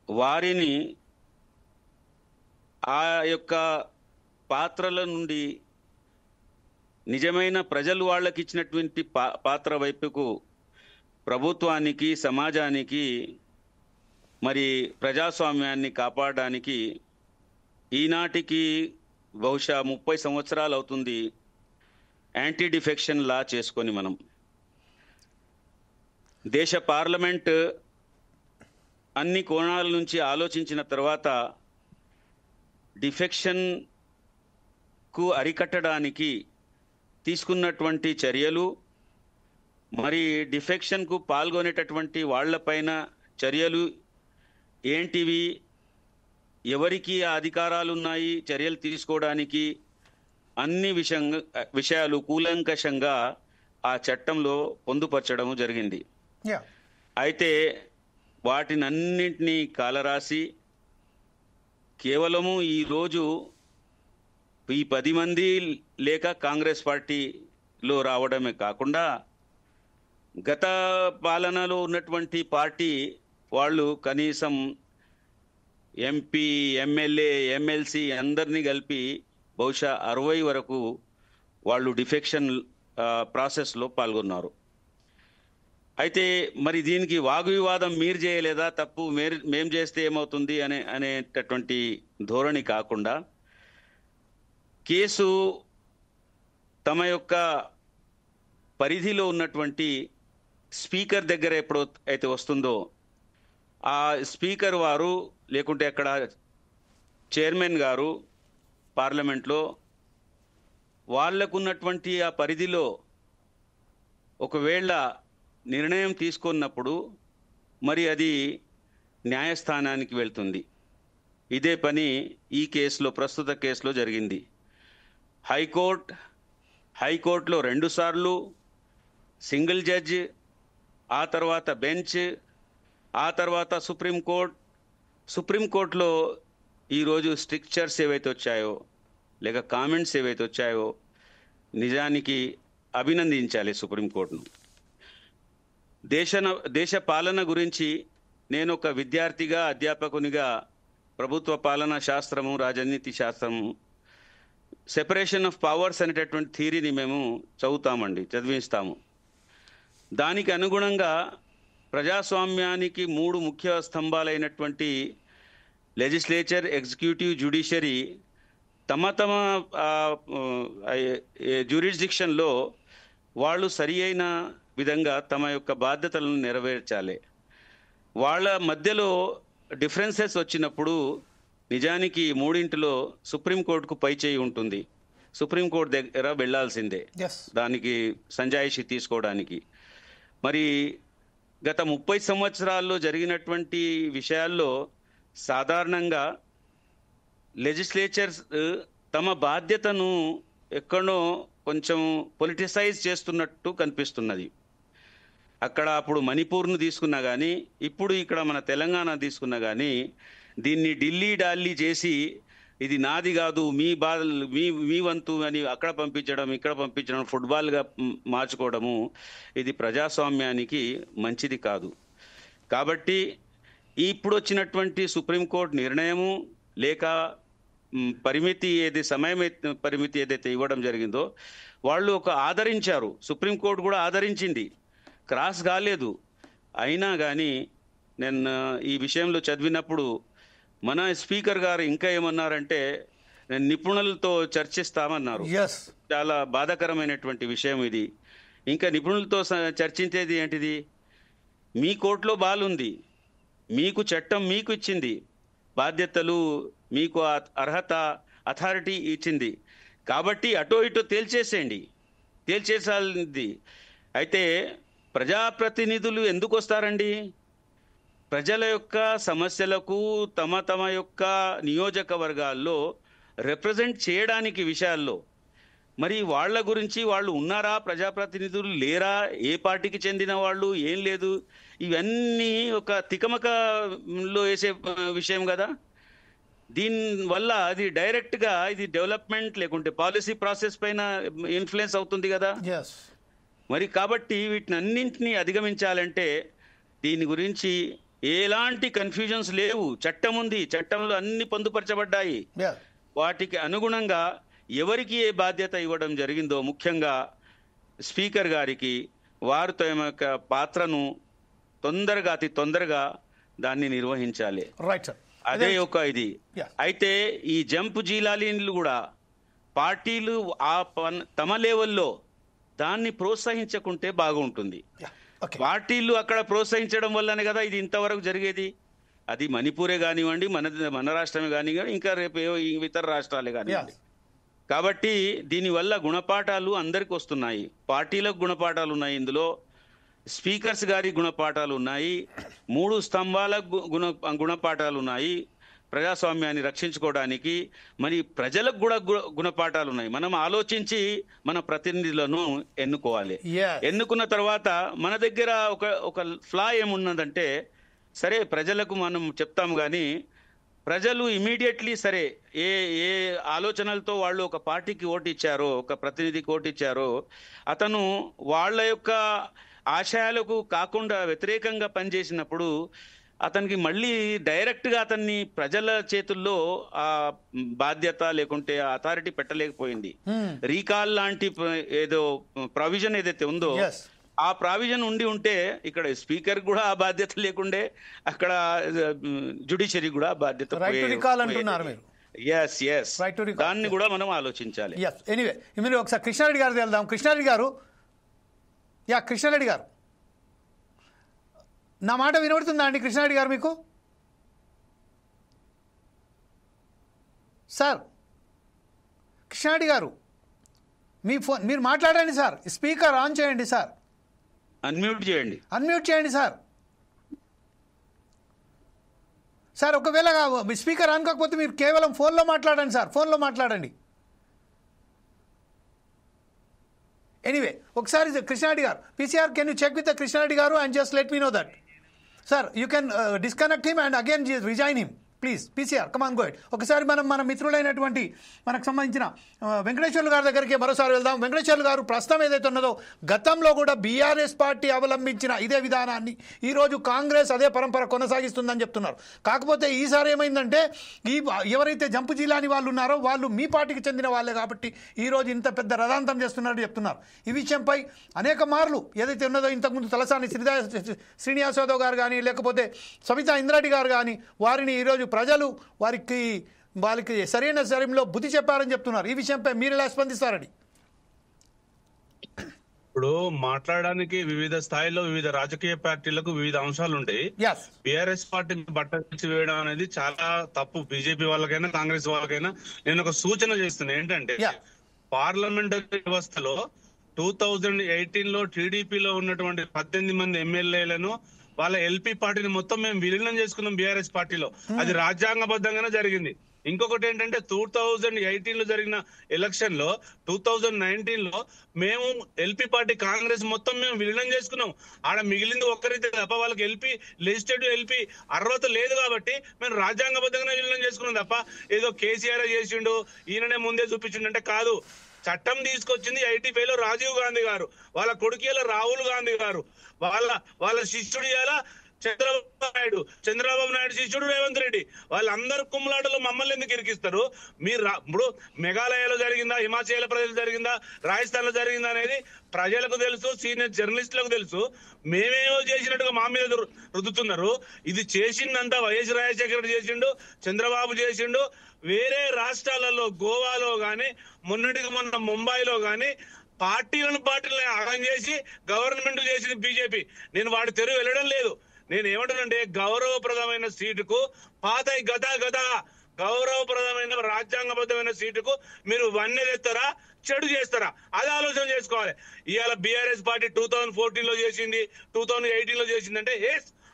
వారిని ఆ యొక్క పాత్రల నుండి నిజమైన ప్రజలు వాళ్ళకి ఇచ్చినటువంటి పాత్ర వైపుకు ప్రభుత్వానికి, సమాజానికి, మరి ప్రజాస్వామ్యాన్ని కాపాడడానికి ఈనాటికి బహుశా 30 సంవత్సరాలు అవుతుంది యాంటీ డిఫెక్షన్ లా చేసుకొని మనం. దేశ పార్లమెంట్ అన్ని కోణాల నుంచి ఆలోచించిన తర్వాత డిఫెక్షన్కు అరికట్టడానికి తీసుకున్నటువంటి చర్యలు, మరి డిఫెక్షన్కు పాల్గొనేటటువంటి వాళ్లపైన చర్యలు ఏంటివి, ఎవరికి ఆ అధికారాలు ఉన్నాయి చర్యలు తీసుకోవడానికి, అన్ని విషయాలు కూలంకషంగా ఆ చట్టంలో పొందుపరచడం జరిగింది. అయితే వాటినన్నింటినీ కాలరాసి కేవలము ఈరోజు ఈ 10 మంది లేక కాంగ్రెస్ పార్టీలో రావడమే కాకుండా గత పాలనలో ఉన్నటువంటి పార్టీ వాళ్ళు కనీసం ఎంపీ, ఎమ్మెల్యే, ఎమ్మెల్సీ అందరినీ కలిపి బహుశా 60 వరకు వాళ్ళు డిఫెక్షన్ ప్రాసెస్లో పాల్గొన్నారు. అయితే మరి దీనికి వాగ్వివాదం మీరు చేయలేదా, తప్పు మేం చేస్తే ఏమవుతుంది అనేటటువంటి ధోరణి కాకుండా కేసు తమ యొక్క పరిధిలో ఉన్నటువంటి స్పీకర్ దగ్గర ఎప్పుడు అయితే వస్తుందో ఆ స్పీకర్ వారు లేకుంటే అక్కడ చైర్మన్ గారు పార్లమెంట్లో వాళ్ళకున్నటువంటి ఆ పరిధిలో ఒకవేళ నిర్ణయం తీసుకున్నప్పుడు మరి అది న్యాయస్థానానికి వెళ్తుంది. ఇదే పని ఈ కేసులో, ప్రస్తుత కేసులో జరిగింది. హైకోర్టులో 2 సార్లు సింగిల్ జడ్జ్, ఆ తర్వాత బెంచ్, ఆ తర్వాత సుప్రీంకోర్టులో ఈరోజు స్ట్రిక్చర్స్ ఏవైతే వచ్చాయో లేక కామెంట్స్ ఏవైతే వచ్చాయో నిజానికి అభినందించాలి సుప్రీంకోర్టును. దేశ పాలన గురించి నేను ఒక విద్యార్థిగా, అధ్యాపకునిగా ప్రభుత్వ పాలనా శాస్త్రము, రాజనీతి శాస్త్రము, సెపరేషన్ ఆఫ్ పవర్స్ అనేటటువంటి థియరీని మేము చదివిస్తాము. దానికి అనుగుణంగా ప్రజాస్వామ్యానికి 3 ముఖ్య స్తంభాలైనటువంటి లెజిస్లేచర్, ఎగ్జిక్యూటివ్, జ్యుడిషియరీ తమ జ్యూరిస్డిక్షన్లో వాళ్ళు సరి అయిన విధంగా తమ యొక్క బాధ్యతలను నెరవేర్చాలి. వాళ్ళ మధ్యలో డిఫరెన్సెస్ వచ్చినప్పుడు నిజానికి 3 సుప్రీంకోర్టుకు పై చేయి ఉంటుంది. సుప్రీంకోర్టు దగ్గర వెళ్లాల్సిందే దానికి సంజాయిషి తీసుకోవడానికి. మరి గత 30 సంవత్సరాల్లో జరిగినటువంటి విషయాల్లో సాధారణంగా లెజిస్లేచర్స్ తమ బాధ్యతను ఎక్కడో కొంచెం పొలిటిసైజ్ చేస్తున్నట్టు కనిపిస్తున్నది. అక్కడ అప్పుడు మణిపూర్ను తీసుకున్నా కానీ, ఇప్పుడు ఇక్కడ మన తెలంగాణ తీసుకున్నా కానీ దీన్ని ఢిల్లీ డాల్లీ చేసి ఇది నాది కాదు, మీ వంతు అని అక్కడ పంపించడం, ఇక్కడ పంపించడం, ఫుట్బాల్గా మార్చుకోవడము ఇది ప్రజాస్వామ్యానికి మంచిది కాదు. కాబట్టి ఇప్పుడు వచ్చినటువంటి సుప్రీంకోర్టు నిర్ణయము లేక సమయం పరిమితి ఏదైతే ఇవ్వడం జరిగిందో వాళ్ళు ఆదరించారు. సుప్రీంకోర్టు కూడా ఆదరించింది, క్రాస్ కాలేదు. అయినా కానీ నేను ఈ విషయంలో చదివినప్పుడు మన స్పీకర్ గారు ఇంకా ఏమన్నారంటే నిపుణులతో చర్చిస్తామన్నారు. చాలా బాధాకరమైనటువంటి విషయం ఇది. ఇంకా నిపుణులతో చర్చించేది ఏంటిది? మీ కోర్టులో బాల్ ఉంది, మీకు చట్టం మీకు ఇచ్చింది, బాధ్యతలు మీకు అర్హత అథారిటీ ఇచ్చింది కాబట్టి అటో ఇటో తేల్చేసాలి. అయితే ప్రజాప్రతినిధులు ఎందుకు వస్తారండి? ప్రజల యొక్క సమస్యలకు తమ యొక్క నియోజకవర్గాల్లో రిప్రజెంట్ చేయడానికి విషయాల్లో మరి వాళ్ళ గురించి వాళ్ళు ఉన్నారా, ప్రజాప్రతినిధులు లేరా, ఏ పార్టీకి చెందిన వాళ్ళు, ఏం లేదు, ఇవన్నీ ఒక తికమకలో వేసే విషయం కదా. దీనివల్ల అది డైరెక్ట్గా ఇది డెవలప్మెంట్ లేకుంటే పాలసీ ప్రాసెస్ పైన ఇన్ఫ్లుయెన్స్ అవుతుంది కదా. మరి కాబట్టి వీటిని అన్నింటినీ అధిగమించాలంటే దీని గురించి ఎలాంటి కన్ఫ్యూజన్స్ లేవు. చట్టం ఉంది, చట్టంలో అన్ని పొందుపరచబడ్డాయి. వాటికి అనుగుణంగా ఎవరికి ఏ బాధ్యత ఇవ్వడం జరిగిందో ముఖ్యంగా స్పీకర్ గారికి వారు తమ యొక్క పాత్రను అతి తొందరగా దాన్ని నిర్వహించాలి. అదే ఒక ఇది. అయితే ఈ జంప్ జీలాలీలు కూడా పార్టీలు తమ లెవెల్లో దాన్ని ప్రోత్సహించకుంటే బాగుంటుంది. పార్టీలు అక్కడ ప్రోత్సహించడం వల్లనే కదా ఇది ఇంతవరకు జరిగేది. అది మణిపూరే కానివ్వండి, మన రాష్ట్రమే కానివ్వండి, ఇంకా రేపు ఇతర రాష్ట్రాలే కానివ్వండి. కాబట్టి దీనివల్ల గుణపాఠాలు అందరికి వస్తున్నాయి. పార్టీలకు గుణపాఠాలు ఉన్నాయి, ఇందులో స్పీకర్స్ గారి గుణపాఠాలు ఉన్నాయి, 3 స్తంభాల గుణపాఠాలు ఉన్నాయి. ప్రజాస్వామ్యాన్ని రక్షించుకోవడానికి మరి ప్రజలకు కూడా గుణపాఠాలు ఉన్నాయి. మనం ఆలోచించి మన ప్రతినిధులను ఎన్నుకోవాలి. ఎన్నుకున్న తర్వాత మన దగ్గర ఒక ఫ్లా ఏమున్నదంటే, సరే ప్రజలకు మనం చెప్తాం కానీ ప్రజలు ఇమీడియట్లీ సరే ఏ ఆలోచనలతో వాళ్ళు ఒక పార్టీకి ఓటు ఇచ్చారో, ఒక ప్రతినిధికి ఓటు ఇచ్చారో, అతను వాళ్ళ యొక్క ఆశయాలకు కాకుండా వ్యతిరేకంగా పనిచేసినప్పుడు అతనికి మళ్ళీ డైరెక్ట్గా అతన్ని ప్రజల చేతుల్లో ఆ బాధ్యత లేకుంటే ఆ అథారిటీ పెట్టలేకపోయింది. రీకాల్ లాంటి ఏదో ప్రొవిజన్ ఏదైతే ఉందో ఆ ప్రావిజన్ ఉంటే ఇక్కడ స్పీకర్ కూడా ఆ బాధ్యత లేకుండే, అక్కడ జ్యుడిషియరీ కూడా ఆ బాధ్యత. దాన్ని కూడా మనం ఆలోచించాలి. ఎనీవే మీరు ఒకసారి కృష్ణారెడ్డి గారు వెళ్దాం. కృష్ణారెడ్డి గారు నా మాట వినబడుతుందా అండి? కృష్ణారెడ్డి గారు మీకు సార్, కృష్ణారెడ్డి గారు మీ ఫోన్ మీరు మాట్లాడండి సార్. స్పీకర్ ఆన్ చేయండి సార్. అన్మ్యూట్ చేయండి సార్. సార్ ఒకవేళ మీ స్పీకర్ ఆన్ కాకపోతే మీరు కేవలం ఫోన్లో మాట్లాడండి సార్. ఫోన్లో మాట్లాడండి. ఎనీవే ఒకసారి కృష్ణారెడ్డి గారు, PCR can you check with the Krishna Reddy గారు and just let me know that sir you can disconnect him and again rejoin him please. PCR come on go ahead. ఒకసారి మన మిత్రులైనటువంటి మనకు సంబంధించిన వెంకటేశ్వర్లు గారి దగ్గరికి మరోసారి వెళ్దాం. వెంకటేశ్వర్లు గారు ప్రస్తుతం ఏదైతే ఉన్నదో గతంలో కూడా బీఆర్ఎస్ పార్టీ అవలంబించిన ఇదే విధానాన్ని ఈరోజు కాంగ్రెస్ అదే పరంపర కొనసాగిస్తుందని చెప్తున్నారు. కాకపోతే ఈసారి ఏమైందంటే ఎవరైతే జంపు జిల్లాని వాళ్ళు ఉన్నారో వాళ్ళు మీ పార్టీకి చెందిన వాళ్ళే కాబట్టి ఈరోజు ఇంత పెద్ద రథాంతం చేస్తున్నారని చెప్తున్నారు. ఈ విషయంపై అనేక మార్లు ఏదైతే ఉన్నదో ఇంతకుముందు తలసాని శ్రీనివాస్ యాదవ్ గారు కానీ లేకపోతే సబితా ఇంద్రారెడ్డి గారు కానీ వారిని ఈరోజు ప్రజలు వాళ్ళకి సరైన సమయంలో బుద్ధి చెప్పారని చెప్తున్నారు. ఈ విషయంపై మీరు ఎలా స్పందిస్తారని? ఇప్పుడు మాట్లాడడానికి వివిధ స్థాయిలో వివిధ రాజకీయ పార్టీలకు వివిధ అంశాలు ఉంటాయి. బీఆర్ఎస్ పార్టీ బట్టలు వేయడం అనేది చాలా తప్పు. బీజేపీ వాళ్ళకైనా కాంగ్రెస్ వాళ్ళకైనా నేను ఒక సూచన చేస్తున్నా ఏంటంటే, పార్లమెంటరీ వ్యవస్థలో 2018లో టీడీపీలో ఉన్నటువంటి 18 మంది ఎమ్మెల్యేలను వాళ్ళ ఎల్పీ పార్టీని మొత్తం మేము విలీనం చేసుకున్నాం బీఆర్ఎస్ పార్టీలో. అది రాజ్యాంగబద్ధంగానే జరిగింది. ఇంకొకటి ఏంటంటే 2018లో జరిగిన ఎలక్షన్ లో 2019లో మేము ఎల్పీ పార్టీ కాంగ్రెస్ మొత్తం మేము విలీనం చేసుకున్నాం. ఆడ మిగిలింది ఒక్కరైతే తప్ప వాళ్ళకి లెజిస్లేటివ్ ఎల్పీ అర్హత లేదు కాబట్టి మేము రాజ్యాంగబద్ధంగానే విలీనం చేసుకున్నాం తప్ప ఏదో కేసీఆర్ చేసిండు ఈయననే ముందే చూపించిండు అంటే కాదు. చట్టం తీసుకొచ్చింది 85లో రాజీవ్ గాంధీ గారు, వాళ్ళ కొడుకు రాహుల్ గాంధీ గారు, వాళ్ళ శిష్యుడు చంద్రబాబు నాయుడు శిష్యుడు రేవంత్ రెడ్డి. వాళ్ళందరూ కుమ్ములాటలో మమ్మల్ని ఎందుకు ఇరికిస్తారు? మీరు ఇప్పుడు మేఘాలయలో జరిగిందా, హిమాచల్ ప్రదేశ్ జరిగిందా, రాజస్థాన్ లో జరిగిందా అనేది ప్రజలకు తెలుసు, సీనియర్ జర్నలిస్టులకు తెలుసు. మేమేమో చేసినట్టుగా మా మీద రుద్దుతున్నారు. ఇది చేసిందంతా వైఎస్ రాజశేఖర రెడ్డి చేసిండు, చంద్రబాబు చేసిండు. వేరే రాష్ట్రాలలో గోవాలో గాని మొన్నటికి మొన్న ముంబైలో గాని పార్టీలను ఆగం చేసి గవర్నమెంట్ చేసింది బీజేపీ. నేను వాడి తెరువు వెళ్ళడం లేదు. నేను ఏమంటానంటే గౌరవప్రదమైన సీటుకు పాత గదా గౌరవప్రదమైన రాజ్యాంగబద్ధమైన సీటుకు మీరు వన్నెదెత్తారా, చెడు చేస్తారా, అది ఆలోచన చేసుకోవాలి. ఇవాళ బీఆర్ఎస్ పార్టీ 2014 చేసింది, 2018 చేసిందంటే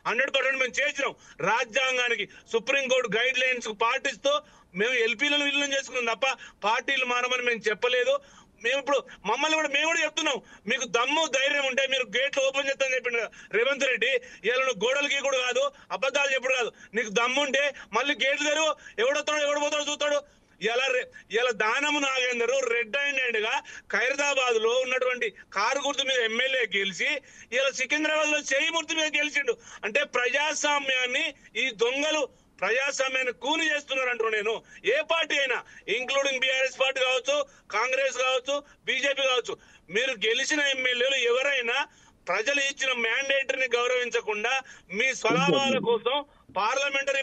100% మేము చేసినాం. రాజ్యాంగానికి సుప్రీంకోర్టు గైడ్ లైన్స్ పాటిస్తూ మేము ఎల్పీలను విలీనం చేసుకున్నాం తప్ప పార్టీలు మారమని మేము చెప్పలేదు. మేము ఇప్పుడు మేము కూడా చెప్తున్నాం, మీకు దమ్ము ధైర్యం ఉంటే మీరు గేట్లు ఓపెన్ చేస్తామని చెప్పిండు రేవంత్ రెడ్డి. ఇలా నువ్వు గోడలకి కూడా కాదు, అబద్ధాలు చెప్పుడు కాదు, నీకు దమ్ము ఉంటే మళ్ళీ గేట్లు తెరువు, ఎవడొస్తాడో ఎవడు పోతాడో చూస్తాడు. ఇలా దానము నాగేందర్ రెడ్ హ్యాండెడ్ గా ఖైరదాబాద్ లో ఉన్నటువంటి కారు గుర్తు మీద ఎమ్మెల్యే గెలిచి ఇలా సికింద్రాబాద్ లో చేయి గుర్తు మీద గెలిచిండు. అంటే ప్రజాస్వామ్యాన్ని ఈ దొంగలు ప్రజాస్వామ్యాన్ని కూని చేస్తున్నారు అంటారు. నేను ఏ పార్టీ అయినా, ఇంక్లూడింగ్ బీఆర్ఎస్ పార్టీ కావచ్చు, కాంగ్రెస్ కావచ్చు, బీజేపీ కావచ్చు, మీరు గెలిచిన ఎమ్మెల్యేలు ఎవరైనా ప్రజలు ఇచ్చిన మ్యాండేటరీని గౌరవించకుండా మీ స్వలాభాల కోసం పార్లమెంటరీ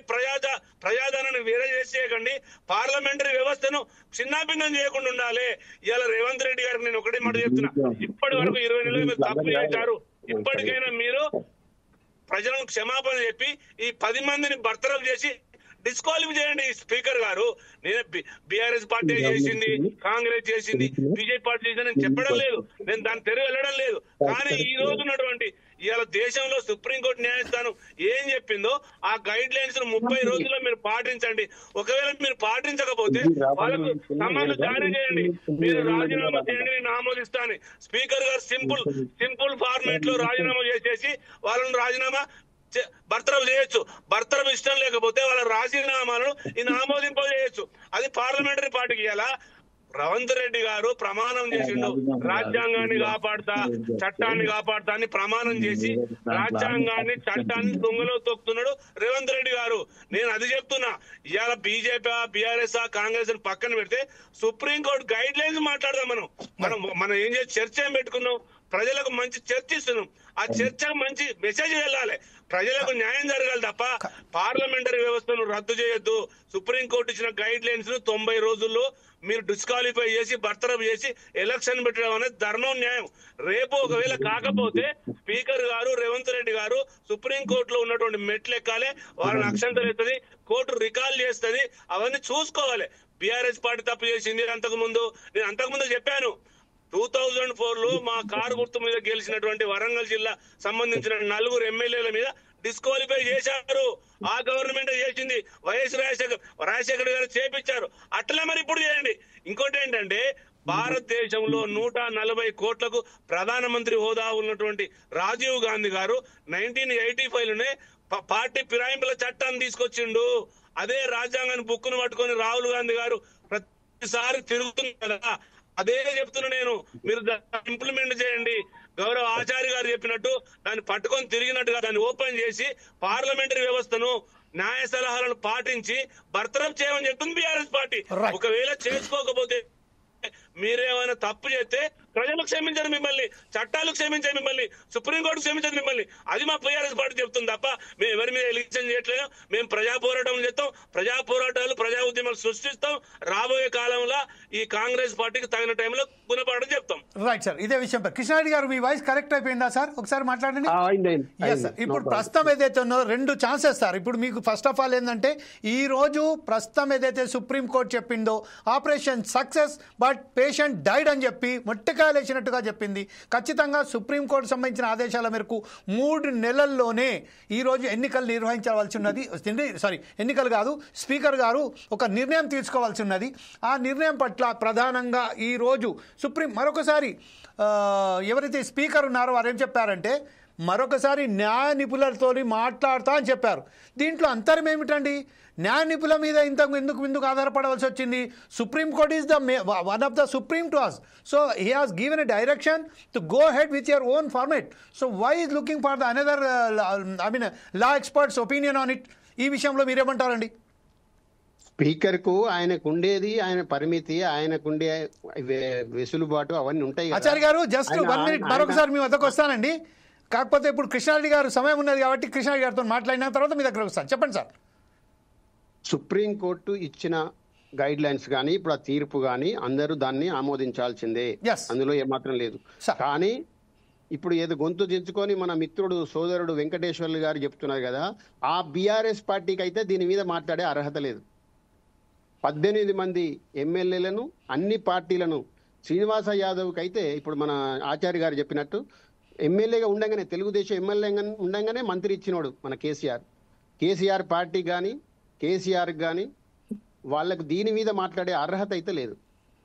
ప్రజాధనాన్ని వేరే చేసేయకండి, పార్లమెంటరీ వ్యవస్థను చిన్నాభిన్నం చేయకుండా ఉండాలి. ఇవాళ రేవంత్ రెడ్డి గారికి నేను ఒకటే మాట చెప్తున్నా, ఇప్పటి వరకు 20 నెలలు మీరు తప్పు చేశారు. ఇప్పటికైనా మీరు ప్రజలను క్షమాపణ చెప్పి ఈ 10 మందిని బర్తరఫ్ చేసి డిస్క్వాలిఫై చేయండి. స్పీకర్ గారు, నేను బీఆర్ఎస్ పార్టీ చేసింది, కాంగ్రెస్ చేసింది, బీజేపీ పార్టీ చేసింది నేను చెప్పడం లేదు, నేను దాని తెరువు వెళ్ళడం లేదు. కానీ ఈ రోజు ఉన్నటువంటి ఇవాళ దేశంలో సుప్రీంకోర్టు న్యాయస్థానం ఏం చెప్పిందో ఆ గైడ్ లైన్స్ 30 రోజుల్లో మీరు పాటించండి. ఒకవేళ మీరు పాటించకపోతే వాళ్ళకు సమాధానం జారీ చేయండి, మీరు రాజీనామా చేయండి, నేను ఆమోదిస్తాను. స్పీకర్ గారు సింపుల్ ఫార్మేట్ లో రాజీనామా చేసేసి వాళ్ళని రాజీనామా బర్తరఫ్ చేయొచ్చు. బర్తరఫ్ ఇష్టం లేకపోతే వాళ్ళ రాజీనామాలను ఈయన ఆమోదింపజేయొచ్చు. అది పార్లమెంటరీ పార్టీకి. ఇలా రేవంత్ రెడ్డి గారు ప్రమాణం చేసిండు, రాజ్యాంగాన్ని కాపాడుతా, చట్టాన్ని కాపాడుతా అని ప్రమాణం చేసి రాజ్యాంగాన్ని, చట్టాన్ని దొంగలో తొక్కుతున్నాడు రేవంత్ రెడ్డి గారు. నేను అది చెప్తున్నా. ఇవాళ బీజేపీ, బీఆర్ఎస్, కాంగ్రెస్ పక్కన పెడితే సుప్రీంకోర్టు గైడ్ లైన్స్ మాట్లాడదాం. మనం ఏం చేసి చర్చ ఏం పెట్టుకున్నాం, ప్రజలకు మంచి చర్చ ఇస్తున్నాం. ఆ చర్చకు మంచి మెసేజ్ వెళ్ళాలి, ప్రజలకు న్యాయం జరగాలి తప్ప పార్లమెంటరీ వ్యవస్థను రద్దు చేయొద్దు. సుప్రీంకోర్టు ఇచ్చిన గైడ్ లైన్స్ ను 90 రోజుల్లో మీరు డిస్క్వాలిఫై చేసి బర్తరఫ్ చేసి ఎలక్షన్ పెట్టడం అనేది ధర్మం, న్యాయం. రేపు ఒకవేళ కాకపోతే స్పీకర్ గారు, రేవంత్ రెడ్డి గారు సుప్రీంకోర్టులో ఉన్నటువంటి మెట్లు ఎక్కాలి, వాళ్ళని అక్షంతలు ఎత్తది, కోర్టు రికాల్ చేస్తుంది. అవన్నీ చూసుకోవాలి. బీఆర్ఎస్ పార్టీ తప్పు చేసింది. నేను అంతకుముందు చెప్పాను, 2004లో మా కారు గుర్తు మీద గెలిచినటువంటి వరంగల్ జిల్లా సంబంధించిన 4 ఎమ్మెల్యేల మీద డిస్క్వాలిఫై చేశారు. ఆ గవర్నమెంట్ చేసింది, వైఎస్ రాజశేఖర్ గారు చేపించారు. అట్లా మరి ఇప్పుడు చేయండి. ఇంకోటి ఏంటంటే, భారతదేశంలో 140 కోట్లకు ప్రధానమంత్రి హోదా ఉన్నటువంటి రాజీవ్ గాంధీ గారు 1985లోనే పార్టీ ఫిరాయింపుల చట్టాన్ని తీసుకొచ్చిండు. అదే రాజ్యాంగాన్ని బుక్కును పట్టుకొని రాహుల్ గాంధీ గారు ప్రతిసారి తిరుగుతుంది కదా, అదే చెప్తున్నా నేను. మీరు ఇంప్లిమెంట్ చేయండి. గౌరవ ఆచార్య గారు చెప్పినట్టు దాన్ని పట్టుకొని తిరిగినట్టుగా దాన్ని ఓపెన్ చేసి పార్లమెంటరీ వ్యవస్థను, న్యాయ సలహాలను పాటించి బర్తరఫ్ చేయమని చెప్తుంది బీఆర్ఎస్ పార్టీ. ఒకవేళ చేసుకోకపోతే మీరేమైనా తప్పు చేస్తే ప్రజలు క్షమించారు మిమ్మల్ని, చట్టాలు క్షమించారు మిమ్మల్ని, సుప్రీంకోర్టు క్షమించారు మిమ్మల్ని. అది మా బీఆర్ఎస్ పార్టీ చెప్తుంది తప్ప మేము ఎవరి మీద ఎలక్షన్ చేయట్లేదు. మేము ప్రజా పోరాటం చేస్తాం, ప్రజా పోరాటాలు, ప్రజా ఉద్యమాలు సృష్టిస్తాం. రాబోయే కాలంలో ఈ కాంగ్రెస్ పార్టీకి తగిన టైంలో గుణపాఠం చెప్తాం. రైట్ సార్, ఇదే విషయం కృష్ణారెడ్డి గారు మీ వాయిస్ కరెక్ట్ అయిపోయిందా సార్? ఒకసారి మాట్లాడండి. ఇప్పుడు ప్రస్తుతం ఏదైతే ఉన్నదో 2 ఛాన్సెస్ సార్. ఇప్పుడు మీకు ఫస్ట్ ఆఫ్ ఆల్ ఏంటంటే, ఈ రోజు ప్రస్తుతం ఏదైతే సుప్రీంకోర్టు చెప్పిందో operation success but patient died అని చెప్పి మొట్టకాయలు వేసినట్టుగా చెప్పింది. ఖచ్చితంగా సుప్రీంకోర్టు సంబంధించిన ఆదేశాల మేరకు 3 నెలల్లోనే ఈరోజు ఎన్నికలు నిర్వహించవలసి ఉన్నది. ఎన్నికలు కాదు, స్పీకర్ గారు ఒక నిర్ణయం తీసుకోవాల్సి ఉన్నది. ఆ నిర్ణయం పట్ల ప్రధానంగా ఈరోజు సుప్రీం మరొకసారి ఎవరైతే స్పీకర్ ఉన్నారో వారు ఏం చెప్పారంటే, మరొకసారి న్యాయ నిపుణులతో మాట్లాడతా అని చెప్పారు. దీంట్లో అంతరం ఏమిటండి? న్యాయ నిపుణుల మీద ఎందుకు ఆధారపడవలసి వచ్చింది? Supreme court is one of the supreme to us. So he has given a direction to go head with your own format. So why is looking for the another law experts opinion on it? ఈ విషయంలో మీరేమంటారండి? స్పీకర్ కు ఆయనకుండేది, ఆయన పరిమితి, ఆయనకుండే వెసులుబాటు అవన్నీ ఉంటాయి. ఆచార్య గారు జస్ట్ 1 minute మరొకసారి మీ వద్దకు వస్తానండి. కాకపోతే ఇప్పుడు కృష్ణారెడ్డి గారు సమయం ఉన్నది కాబట్టి కృష్ణారెడ్డి గారితో మాట్లాడిన తర్వాత మీ దగ్గర వస్తాను. చెప్పండి సార్. సుప్రీంకోర్టు ఇచ్చిన గైడ్ లైన్స్ కానీ ఇప్పుడు ఆ తీర్పు కానీ అందరూ దాన్ని ఆమోదించాల్సిందే, అందులో ఏమాత్రం లేదు. కానీ ఇప్పుడు ఏదో గొంతు దించుకొని మన మిత్రుడు సోదరుడు వెంకటేశ్వర్లు గారు చెప్తున్నారు కదా, ఆ బీఆర్ఎస్ పార్టీకి అయితే దీని మీద మాట్లాడే అర్హత లేదు. 18 మంది ఎమ్మెల్యేలను అన్ని పార్టీలను శ్రీనివాస యాదవ్కి అయితే ఇప్పుడు మన ఆచార్య గారు చెప్పినట్టు ఎమ్మెల్యేగా ఉండగానే తెలుగుదేశం ఎమ్మెల్యేగా ఉండగానే మంత్రి ఇచ్చినోడు మన కేసీఆర్ పార్టీ కానీ కేసీఆర్ కానీ వాళ్ళకు దీని మీద మాట్లాడే అర్హత అయితే లేదు.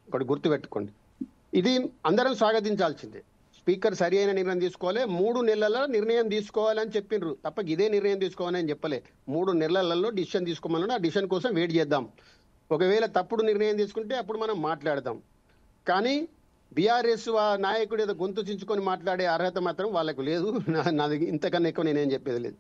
ఒకటి గుర్తుపెట్టుకోండి, ఇది అందరం స్వాగతించాల్సిందే. స్పీకర్ సరి అయిన నిర్ణయం తీసుకోవాలి, 3 నెలల నిర్ణయం తీసుకోవాలని చెప్పిండ్రు తప్ప ఇదే నిర్ణయం తీసుకోవాలని చెప్పలే. 3 నెలలలో డిసిషన్ తీసుకోమన్నా ఆ డిసిషన్ కోసం వెయిట్ చేద్దాం. ఒకవేళ తప్పుడు నిర్ణయం తీసుకుంటే అప్పుడు మనం మాట్లాడదాం. కానీ బీఆర్ఎస్ నాయకుడు ఏదో గొంతు చించుకొని మాట్లాడే అర్హత మాత్రం వాళ్ళకు లేదు. నాది ఇంతకన్నా ఎక్కువ నేనేం చెప్పేది లేదు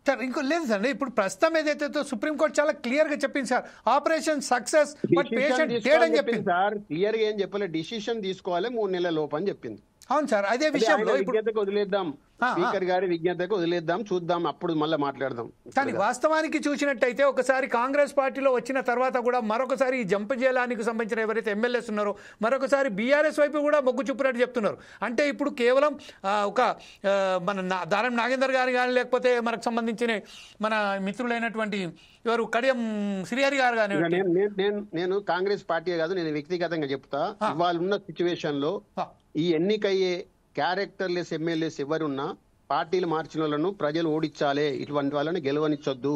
సార్. ఇంకో లేదు సార్, ఇప్పుడు ప్రస్తుతం ఏదైతే సుప్రీంకోర్టు చాలా క్లియర్ గా చెప్పింది sir, operation success but patient dead అని చెప్పింది సార్. క్లియర్ గా ఏం చెప్పలేదు, డిసిషన్ తీసుకోవాలి 3 నెలల లోపు అని చెప్పింది. అవును సార్, అదే విషయంలో విజ్ఞతకు వదిలేద్దాం, స్పీకర్ గారి విజ్ఞతకు వదిలేద్దాం, చూద్దాం, అప్పుడు మళ్ళీ మాట్లాడదాం. కానీ వాస్తవానికి చూసినట్టయితే ఒకసారి కాంగ్రెస్ పార్టీలో వచ్చిన తర్వాత కూడా మరొకసారి ఈ జంప్ జైలానికి సంబంధించిన ఎవరైతే ఎమ్మెల్యేస్ ఉన్నారో మరొకసారి బీఆర్ఎస్ వైపు కూడా మొగ్గు చూపినట్టు చెప్తున్నారు. అంటే ఇప్పుడు కేవలం ఒక మన దారం నాగేందర్ గారు కానీ లేకపోతే మనకు సంబంధించిన మన మిత్రులైనటువంటి ఎవరు కడియం శ్రీహరి గారు కానీ, నేను కాంగ్రెస్ పార్టీ కాదు, నేను వ్యక్తిగతంగా చెప్తా. ఇవాళ ఉన్న సిచ్యువేషన్ లో ఈ ఎన్నికయ్యే క్యారెక్టర్లెస్ ఎమ్మెల్యేస్ ఎవరున్నా పార్టీలు మార్చిన వాళ్ళను ప్రజలు ఓడించాలి, ఇటువంటి వాళ్ళని గెలవనిచ్చొద్దు.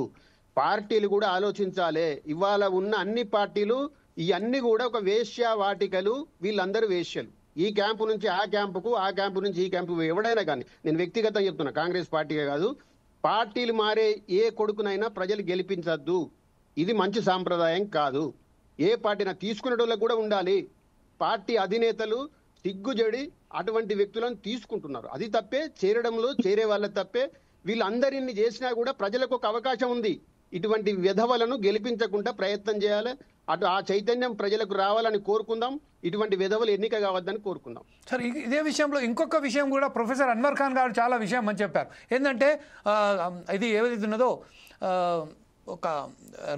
పార్టీలు కూడా ఆలోచించాలి. ఇవాళ ఉన్న అన్ని పార్టీలు ఇవన్నీ కూడా ఒక వేశ్య వాటికలు, వీళ్ళందరూ వేశ్యలు. ఈ క్యాంపు నుంచి ఆ క్యాంపుకు, ఆ క్యాంపు నుంచి ఈ క్యాంపు, ఎవడైనా కానీ నేను వ్యక్తిగతంగా చెప్తున్నా, కాంగ్రెస్ పార్టీగా కాదు. పార్టీలు మారే ఏ కొడుకునైనా ప్రజలు గెలిపించద్దు. ఇది మంచి సాంప్రదాయం కాదు. ఏ పార్టీనా తీసుకునేటోళ్ళకు కూడా ఉండాలి. పార్టీ అధినేతలు సిగ్గుజడి అటువంటి వ్యక్తులను తీసుకుంటున్నారు. అది తప్పే, చేరడంలో చేరే వాళ్ళ తప్పే. వీళ్ళందరినీ చేసినా కూడా ప్రజలకు ఒక అవకాశం ఉంది. ఇటువంటి విధవలను గెలిపించకుండా ప్రయత్నం చేయాలి. అటు ఆ చైతన్యం ప్రజలకు రావాలని కోరుకుందాం. ఇటువంటి విధవలు ఎన్నిక కావద్దని కోరుకుందాం. సార్, ఇదే విషయంలో ఇంకొక విషయం కూడా ప్రొఫెసర్ అన్వర్ ఖాన్ గారు చాలా విషయం అని చెప్పారు. ఏంటంటే ఇది ఏదైతే ఉన్నదో ఒక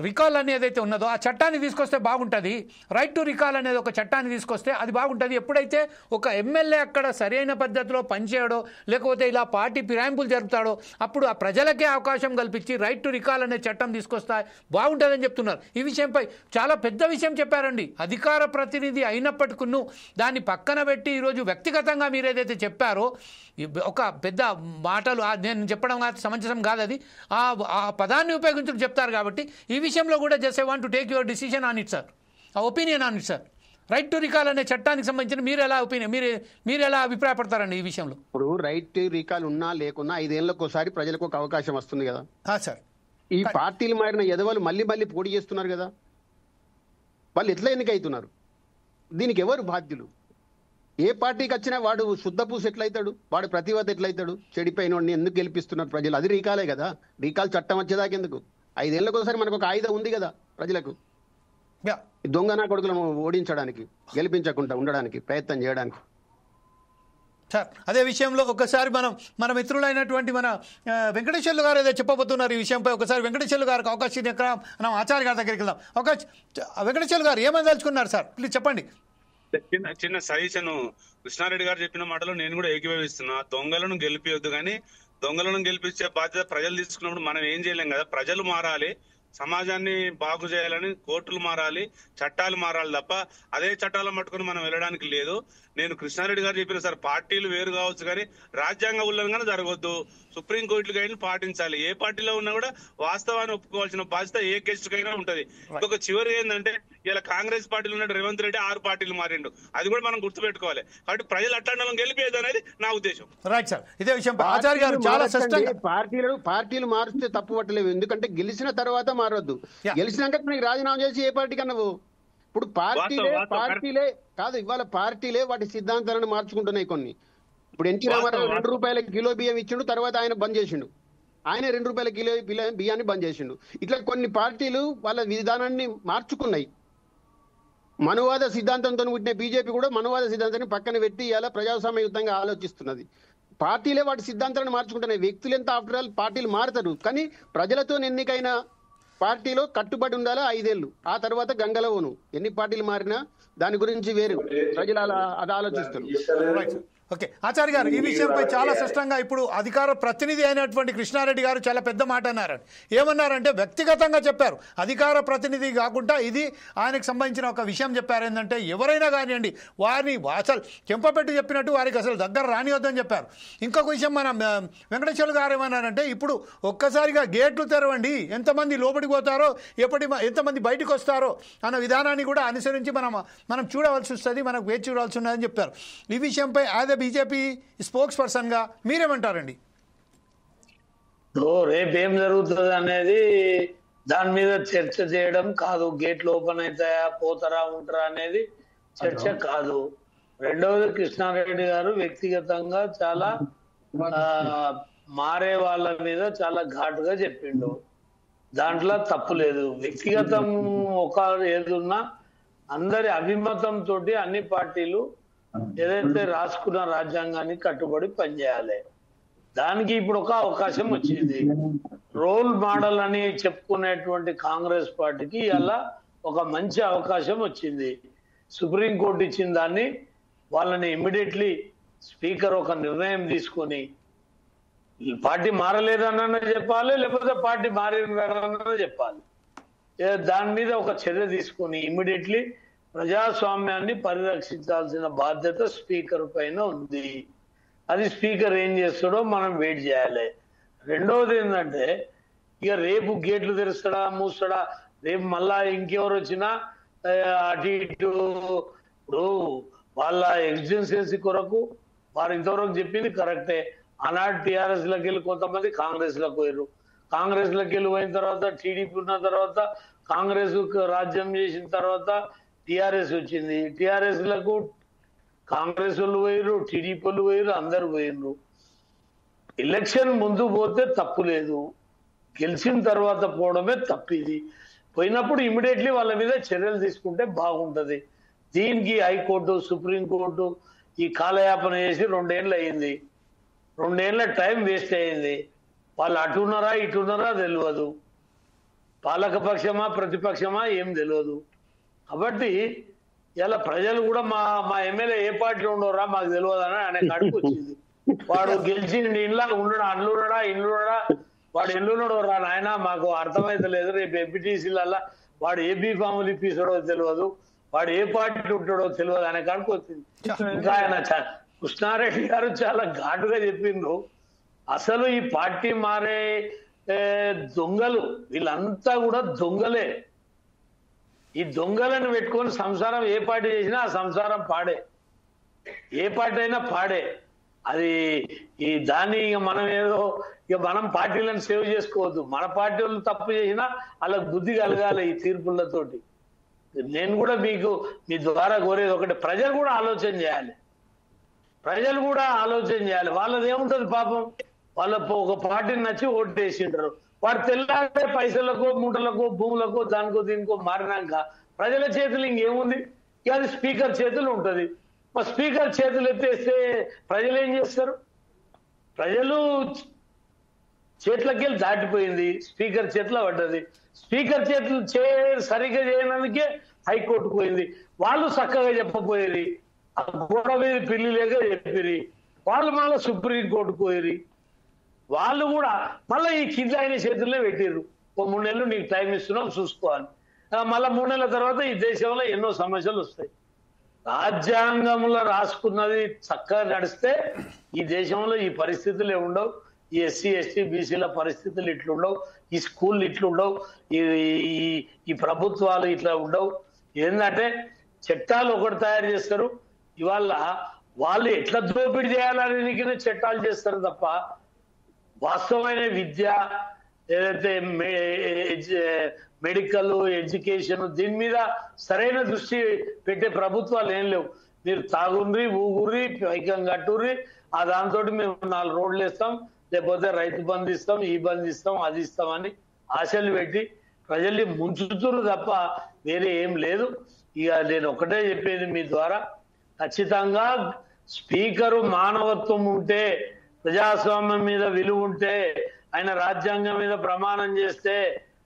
రికాల్ అనేది ఏదైతే ఉన్నదో ఆ చట్టాన్ని తీసుకొస్తే బాగుంటుంది. రైట్ టు రికాల్ అనేది ఒక చట్టాన్ని తీసుకొస్తే అది బాగుంటుంది. ఎప్పుడైతే ఒక ఎమ్మెల్యే అక్కడ సరైన పద్ధతిలో పనిచేయడో లేకపోతే ఇలా పార్టీ ఫిరాయింపులు జరుపుతాడో అప్పుడు ఆ ప్రజలకే అవకాశం కల్పించి రైట్ టు రికాల్ అనే చట్టం తీసుకొస్తే బాగుంటుందని చెప్తున్నారు. ఈ విషయంపై చాలా పెద్ద విషయం చెప్పారండి. అధికార ప్రతినిధి అయినప్పటికీ దాన్ని పక్కన పెట్టి ఈరోజు వ్యక్తిగతంగా మీరు ఏదైతే చెప్పారో ఒక పెద్ద మాటలు నేను చెప్పడం సమంజసం కాదు. అది ఆ పదాన్ని ఉపయోగించుకు చెప్తారు. కాబట్టి ఈ విషయంలో కూడా just I want to take your decision on it sir, opinion on it sir. Right to recall అనే చట్టానికి సంబంధించిన మీరు ఎలా అభిప్రాయపడతారండి ఈ విషయంలో? ఇప్పుడు రైట్ టు రికాల్ ఉన్నా లేకున్నా 5 ఏళ్లకు ఒకసారి ప్రజలకు ఒక అవకాశం వస్తుంది కదా సార్. ఈ పార్టీలు మారిన ఎదవలు మళ్ళీ పోటీ చేస్తున్నారు కదా, వాళ్ళు ఎట్లా ఎన్నికవుతున్నారు? దీనికి ఎవరు బాధ్యులు? ఏ పార్టీకి వచ్చినా వాడు శుద్ధపూసి ఎట్లయితాడు, వాడు ప్రతివత ఎట్లయితాడు? చెడిపోయిన వాడిని ఎందుకు గెలిపిస్తున్నారు ప్రజలు? అది రీకాలే కదా. రీకాల్ చట్టం వచ్చేదాకెందుకు? 5 ఏళ్లకు ఒకసారి మనకు ఒక ఆయుధం ఉంది కదా ప్రజలకు, దొంగ నా కొడుకులను ఓడించడానికి, గెలిపించకుండా ఉండడానికి ప్రయత్నం చేయడానికి. సార్, అదే విషయంలో ఒకసారి మన మిత్రులైనటువంటి మన వెంకటేశ్వర్లు గారు ఏదో చెప్పబోతున్నారు ఈ విషయంపై. ఒకసారి వెంకటేశ్వర్లు గారికి అవకాశం మనం ఆచార్య గారి దగ్గరికి వెళ్దాం. వెంకటేశ్వర్లు గారు ఏమని తలుచుకున్నారు సార్? ప్లీజ్ చెప్పండి. చిన్న సజెషన్. కృష్ణారెడ్డి గారు చెప్పిన మాటలో నేను కూడా ఏకీభవిస్తున్నా. దొంగలను గెలిపియొద్దు, కానీ దొంగలను గెలిపించే బాధ్యత ప్రజలు తీసుకున్నప్పుడు మనం ఏం చేయలేం కదా. ప్రజలు మారాలి, సమాజాన్ని బాగు చేయాలని కోర్టులు మారాలి, చట్టాలు మారాలి తప్ప అదే చట్టాలను పట్టుకుని మనం వెళ్ళడానికి లేదు. నేను కృష్ణారెడ్డి గారు చెప్పిన సార్, పార్టీలు వేరు కావచ్చు కానీ రాజ్యాంగ ఉల్లంఘన జరగొద్దు, సుప్రీంకోర్టు గైడ్లు పాటించాలి. ఏ పార్టీలో ఉన్నా కూడా వాస్తవాన్ని ఒప్పుకోవాల్సిన బాధ్యత ఏ గెస్ట్ కైనా ఉంటది. ఇంకొక చివరి ఏంటంటే ఇలా కాంగ్రెస్ పార్టీలో ఉన్న రేవంత్ రెడ్డి 6 పార్టీలు మారిండు, అది కూడా మనం గుర్తుపెట్టుకోవాలి. కాబట్టి ప్రజలు అట్లా గెలిపేది అనేది నా ఉద్దేశం. రైట్ సార్, ఇదే విషయం పార్టీలు మారిస్తే తప్పు పట్టలేవు. ఎందుకంటే గెలిచిన తర్వాత మారొద్దు, గెలిచినాక రాజీనామా చేసి ఏ పార్టీ కన్నావు. ఇప్పుడు పార్టీలే కాదు, ఇవాళ పార్టీలే వాటి సిద్ధాంతాలను మార్చుకుంటున్నాయి కొన్ని. ఇప్పుడు ఎన్టీ రామారావు 2 రూపాయల కిలో బియ్యం ఇచ్చిండు, తర్వాత ఆయన బంద్ చేసిండు. ఆయన 2 రూపాయల కిలో బియ్యాన్ని బంద్ చేసిండు. ఇట్లా కొన్ని పార్టీలు వాళ్ళ విధానాన్ని మార్చుకున్నాయి. మనువాద సిద్ధాంతంతో పుట్టిన బీజేపీ కూడా మనువాద సిద్ధాంతాన్ని పక్కన పెట్టి ఇలా ప్రజాస్వామ్యయుతంగా ఆలోచిస్తున్నది. పార్టీలే వాటి సిద్ధాంతాలను మార్చుకుంటున్నాయి. వ్యక్తులు ఎంత ఆఫ్టర్ ఆల్ పార్టీలు మారుతారు, కానీ ప్రజలతో ఎన్నికైన పార్టీలో కట్టుబడి ఉండాలా 5 ఏళ్ళు. ఆ తర్వాత గంగలవోను. ఎన్ని పార్టీలు మారినా దాని గురించి వేరు, ప్రజలు అది ఆలోచిస్తారు. ఓకే ఆచార్య గారు, ఈ విషయంపై చాలా స్పష్టంగా ఇప్పుడు అధికార ప్రతినిధి అయినటువంటి కృష్ణారెడ్డి గారు చాలా పెద్ద మాట అన్నారు. ఏమన్నారంటే వ్యక్తిగతంగా చెప్పారు, అధికార ప్రతినిధి కాకుండా ఇది ఆయనకు సంబంధించిన ఒక విషయం చెప్పారు. ఏంటంటే ఎవరైనా కానివ్వండి వారిని అసలు చెంపపెట్టి చెప్పినట్టు వారికి అసలు దగ్గర రానివద్దని చెప్పారు. ఇంకొక విషయం మన వెంకటేశ్వర గారు ఏమన్నారంటే ఇప్పుడు ఒక్కసారిగా గేట్లు తెరవండి, ఎంతమంది లోపలికి పోతారో ఎంతమంది బయటకు వస్తారో అన్న విధానాన్ని కూడా అనుసరించి మనం చూడవలసి వస్తుంది, మనకు వేచి చూడాల్సి ఉన్నదని చెప్పారు. ఈ విషయంపై యాజ్ బీజేపీ స్పోక్స్ పర్సన్ గా మీరేమంటారండి? రేపు ఏం జరుగుతుంది అనేది దాని మీద చర్చ చేయడం కాదు. గేట్లు ఓపెన్ అవుతాయా, పోతారా, ఉంటారా అనేది చర్చ కాదు. రెండవది కృష్ణారెడ్డి గారు వ్యక్తిగతంగా చాలా మారే వాళ్ళ మీద చాలా ఘాటుగా చెప్పిండు. దాంట్లో తప్పు లేదు. వ్యక్తిగతం ఒక ఏదున్నా అందరి అభిమతంతో అన్ని పార్టీలు ఏదైతే రాసుకున్న రాజ్యాంగాన్ని కట్టుబడి పనిచేయాలి. దానికి ఇప్పుడు ఒక అవకాశం వచ్చింది. రోల్ మోడల్ అని చెప్పుకునేటువంటి కాంగ్రెస్ పార్టీకి ఇలా ఒక మంచి అవకాశం వచ్చింది. సుప్రీంకోర్టు ఇచ్చిన దాన్ని వాళ్ళని ఇమ్మీడియట్లీ స్పీకర్ ఒక నిర్ణయం తీసుకొని పార్టీ మారలేదన్న చెప్పాలి, లేకపోతే పార్టీ మారిన చెప్పాలి. దాని మీద ఒక చర్య తీసుకొని ఇమ్మీడియట్లీ ప్రజాస్వామ్యాన్ని పరిరక్షించాల్సిన బాధ్యత స్పీకర్ పైన ఉంది. అది స్పీకర్ ఏం చేస్తాడో మనం వెయిట్ చేయాలి. రెండవది ఏంటంటే ఇక రేపు గేట్లు తెరుస్తాడా, మూస్తాడా, రేపు మళ్ళా ఇంకెవరు వచ్చినా అటు ఇటు. ఇప్పుడు వాళ్ళ ఎగ్జిస్టెన్సీ కొరకు వారు ఇంతవరకు చెప్పింది కరెక్టే. ఆనాడు టీఆర్ఎస్ లోకి వెళ్ళి కొంతమంది కాంగ్రెస్ లోకి పోయారు. కాంగ్రెస్ లోకి వెళ్ళి పోయిన తర్వాత టీడీపీ ఉన్న తర్వాత కాంగ్రెస్ రాజ్యం చేసిన తర్వాత టీఆర్ఎస్ వచ్చింది. టీఆర్ఎస్ లకు కాంగ్రెస్ వాళ్ళు పోయారు, టీడీపీ వాళ్ళు పోయారు, అందరు పోయినరు. ఎలక్షన్ ముందు పోతే తప్పు లేదు, గెలిచిన తర్వాత పోవడమే తప్పు. ఇది పోయినప్పుడు ఇమీడియట్లీ వాళ్ళ మీద చర్యలు తీసుకుంటే బాగుంటది. దీనికి హైకోర్టు, సుప్రీంకోర్టు ఈ కాలయాపన చేసి 2 ఏళ్ళు అయింది. 2 ఏళ్ళ టైం వేస్ట్ అయింది. వాళ్ళు అటున్నారా ఇటున్నారా తెలియదు, పాలకపక్షమా ప్రతిపక్షమా ఏం తెలియదు. కాబట్టి ఇలా ప్రజలు కూడా మా ఎమ్మెల్యే ఏ పార్టీలో ఉండవురా మాకు తెలియదని అనే కాడికి వచ్చింది. వాడు గెలిచిండి ఇంట్లో ఉండడా, అండ్లున్నాడా, ఇండ్లున్నాడా, వాడు ఎల్లున్నాడు రా నాయన మాకు అర్థమైతే లేదు. రేపు ఎంపీటీసీలల్లా వాడు ఏ బీఫాములు ఇప్పిస్తాడో తెలియదు, వాడు ఏ పార్టీ ఉంటాడో తెలియదు అనే కాడికి వచ్చింది. ఇంకా ఆయన కృష్ణారెడ్డి గారు చాలా ఘాటుగా చెప్పిండ్రు. అసలు ఈ పార్టీ మారే దొంగలు వీళ్ళంతా కూడా దొంగలే. ఈ దొంగలను పెట్టుకొని సంసారం ఏ పార్టీ చేసినా ఆ సంసారం పాడే, ఏ పార్టీ అయినా పాడే. అది ఈ దాన్ని మనం ఏదో మనం పార్టీలను సేవ్ చేసుకోవద్దు. మన పార్టీ వాళ్ళు తప్పు చేసినా వాళ్ళకి బుద్ధి కలగాలి ఈ తీర్పులతోటి. నేను కూడా మీకు మీ ద్వారా కోరేది ఒకటి, ప్రజలు కూడా ఆలోచన చేయాలి. ప్రజలు కూడా ఆలోచన చేయాలి. వాళ్ళది ఏముంటది పాపం, వాళ్ళ ఒక పార్టీని నచ్చి ఓటు వేసింటారు. వాడు తెల్లారే పైసలకు, మూటలకు, భూములకు, దానికో దీనికో మారినాక ప్రజల చేతులు ఇంకేముంది? అది స్పీకర్ చేతులు ఉంటది. మా స్పీకర్ చేతులు ఎత్తేస్తే ప్రజలు ఏం చేస్తారు? ప్రజలు చేతులకి వెళ్ళి దాటిపోయింది, స్పీకర్ చేతిలో పడ్డది. స్పీకర్ చేతులు సరిగ్గా చేయనందుకే హైకోర్టు పోయింది. వాళ్ళు చక్కగా చెప్పపోయేది, ఆ గోడ మీద పిల్లి లేక చెప్పిరి. వాళ్ళు మళ్ళీ సుప్రీంకోర్టుకు పోయిరి. వాళ్ళు కూడా మళ్ళీ ఈ కింద ఆయన చేతుల్లో పెట్టిర్రు. 3 నెలలు నీకు టైం ఇస్తున్నాం చూసుకోవాలి. మళ్ళీ 3 నెలల తర్వాత ఈ దేశంలో ఎన్నో సమస్యలు వస్తాయి. రాజ్యాంగంలో రాసుకున్నది చక్కగా నడిస్తే ఈ దేశంలో ఈ పరిస్థితులు ఉండవు. ఈ ఎస్సీ ఎస్టీ బీసీల పరిస్థితులు ఇట్లుండవు, ఈ స్కూళ్ళు ఇట్లుండవు, ఈ ప్రభుత్వాలు ఇట్లా ఉండవు. ఏంటంటే చట్టాలు ఒకటి తయారు చేస్తారు, ఇవాళ వాళ్ళు ఎట్లా దోపిడీ చేయాలని చట్టాలు చేస్తారు తప్ప వాస్తవమైన విద్య ఏదైతే మెడికల్ ఎడ్యుకేషన్ దీని మీద సరైన దృష్టి పెట్టే ప్రభుత్వాలు ఏం లేవు. మీరు తాగుండ్రి, ఊగుర్రి, పైకం కట్టుర్రి, ఆ దాంతో మేము 4 రోడ్లు ఇస్తాం, లేకపోతే రైతు బంధు ఇస్తాం, ఈ బంధు ఇస్తాం, అది ఇస్తామని ఆశలు పెట్టి ప్రజల్ని ముంచుతురు తప్ప వేరే ఏం లేదు. ఇక నేను ఒకటే చెప్పేది మీ ద్వారా, ఖచ్చితంగా స్పీకరు మానవత్వం ఉంటే, ప్రజాస్వామ్యం మీద విలువ ఉంటే, ఆయన రాజ్యాంగం మీద ప్రమాణం చేస్తే,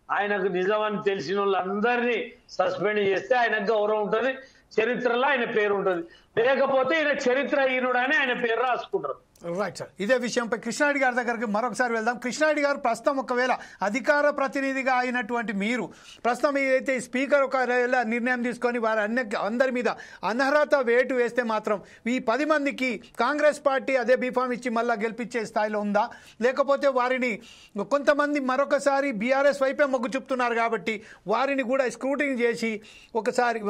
ఆయనకు నిజమని తెలిసిన వాళ్ళందరినీ సస్పెండ్ చేస్తే ఆయనకు గౌరవం ఉంటుంది. చరిత్రలో ఆయన పేరు ఉంటుంది, లేకపోతే ఈయన చరిత్రహీనుడు అని ఆయన పేరు రాసుకుంటారు. Right sir. ఇదే విషయంపై కృష్ణారెడ్డి గారి దగ్గరికి మరొకసారి వెళ్దాం. కృష్ణారెడ్డి గారు, ప్రస్తుతం ఒకవేళ అధికార ప్రతినిధిగా అయినటువంటి మీరు ప్రస్తుతం ఏదైతే స్పీకర్ ఒకవేళ నిర్ణయం తీసుకొని వారి అందరి మీద అనర్హత వేటు వేస్తే మాత్రం ఈ 10 మందికి కాంగ్రెస్ పార్టీ అదే బీఫామ్ ఇచ్చి మళ్ళీ గెలిపించే స్థాయిలో ఉందా, లేకపోతే వారిని కొంతమంది మరొకసారి బీఆర్ఎస్ వైపే మొగ్గు చూపుతున్నారు కాబట్టి వారిని కూడా స్క్రూటినీ చేసి ఒకసారి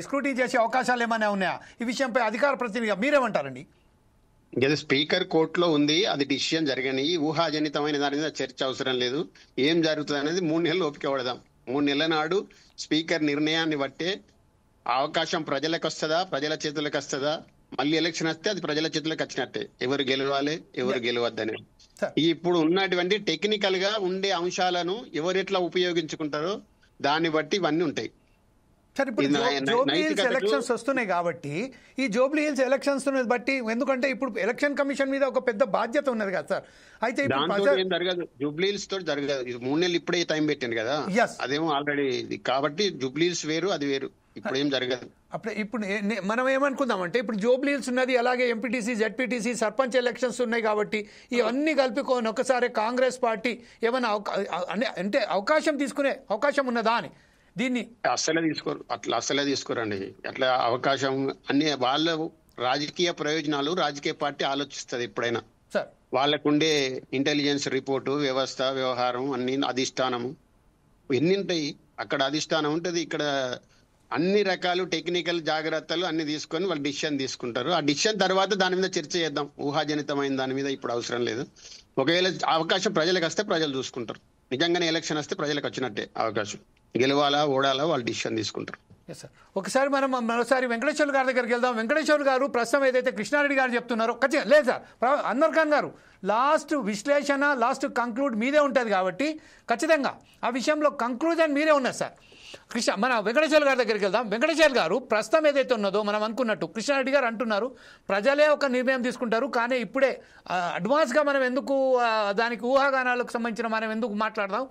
స్క్రూటినీ చేసే అవకాశాలు ఏమైనా ఉన్నాయా? ఈ విషయంపై అధికార ప్రతినిధిగా మీరేమంటారండి? ఇది స్పీకర్ కోర్టులో ఉంది, అది డిసిషన్ జరగని ఊహాజనితమైన దాని మీద చర్చ అవసరం లేదు. ఏం జరుగుతుంది అనేది 3 నెలలు ఓపిక పడదాం. 3 నెలల నాడు స్పీకర్ నిర్ణయాన్ని బట్టే అవకాశం ప్రజలకు వస్తుందా, ప్రజల చేతులకు వస్తుందా, మళ్ళీ ఎలక్షన్ వస్తే అది ప్రజల చేతులకు వచ్చినట్టే, ఎవరు గెలవాలి ఎవరు గెలవద్దని. ఇప్పుడు ఉన్నటువంటి టెక్నికల్ గా ఉండే అంశాలను ఎవరు ఎట్లా ఉపయోగించుకుంటారో దాన్ని బట్టి ఇవన్నీ ఉంటాయి. సార్, ఇప్పుడు జూబ్లీ హిల్స్ ఎలక్షన్స్ వస్తున్నాయి కాబట్టి ఈ జూబ్లీ హిల్స్ ఎలక్షన్స్ బట్టి, ఎందుకంటే ఇప్పుడు ఎలక్షన్ కమిషన్ మీద ఒక పెద్ద బాధ్యత ఉన్నది కదా సార్. అయితే ఏం జరగదు, జూబ్లీ హిల్స్ తోటి జరగదు. 3 నెలలు ఇప్పుడే టైం పెట్టాను కదా, అదేమో ఆల్రెడీ. కాబట్టి జూబ్లీ హిల్స్ వేరు, అది వేరు, ఇప్పుడు ఏం జరగదు. అప్పుడే ఇప్పుడు మనం ఏమనుకుందామంటే ఇప్పుడు జూబ్లీ హిల్స్ ఉన్నది, అలాగే ఎంపీటీసీ, జెడ్పీటీసీ, సర్పంచ్ ఎలక్షన్స్ ఉన్నాయి కాబట్టి ఇవన్నీ కలుపుకొని ఒకసారి కాంగ్రెస్ పార్టీ ఏమైనా అంటే అవకాశం తీసుకునే అవకాశం ఉన్నదా అని దీన్ని అస్సలే తీసుకోరు. అస్సలే తీసుకోరండి. అట్లా అవకాశం అన్ని వాళ్ళ రాజకీయ ప్రయోజనాలు రాజకీయ పార్టీ ఆలోచిస్తుంది ఎప్పుడైనా. వాళ్ళకుండే ఇంటెలిజెన్స్ రిపోర్టు, వ్యవస్థ, వ్యవహారం, అన్ని అధిష్టానము ఎన్ని ఉంటాయి. అక్కడ అధిష్టానం ఉంటుంది, ఇక్కడ అన్ని రకాలు టెక్నికల్ జాగ్రత్తలు అన్ని తీసుకొని వాళ్ళు డిసిషన్ తీసుకుంటారు. ఆ డిసిషన్ తర్వాత దాని మీద చర్చ చేద్దాం. ఊహాజనితమైన దాని మీద ఇప్పుడు అవసరం లేదు. ఒకవేళ అవకాశం ప్రజలకు వస్తే ప్రజలు చూసుకుంటారు. నిజంగానే ఎలక్షన్ వస్తే ప్రజలకు వచ్చినట్టే అవకాశం. గెలవాలా ఓడాలా వాళ్ళు డిసిషన్ తీసుకుంటారు. ఒకసారి మనం మరోసారి వెంకటేశ్వర గారి దగ్గరికి వెళ్దాం. వెంకటేశ్వర గారు, ప్రస్తుతం ఏదైతే కృష్ణారెడ్డి గారు చెప్తున్నారో లేదు సార్, అన్వర్ ఖాన్ గారు లాస్ట్ విశ్లేషణ, లాస్ట్ కంక్లూడ్ మీదే ఉంటుంది కాబట్టి ఖచ్చితంగా ఆ విషయంలో కంక్లూజన్ మీరే ఉన్నారు సార్. మన వెంకటేశ్వర గారి దగ్గరికి వెళ్దాం. వెంకటేశ్వర గారు, ప్రస్తుతం ఏదైతే ఉన్నదో మనం అనుకున్నట్టు కృష్ణారెడ్డి గారు అంటున్నారు ప్రజలే ఒక నిర్ణయం తీసుకుంటారు, కానీ ఇప్పుడే అడ్వాన్స్గా మనం ఎందుకు దానికి ఊహాగానాలకు సంబంధించిన మనం ఎందుకు మాట్లాడదాం,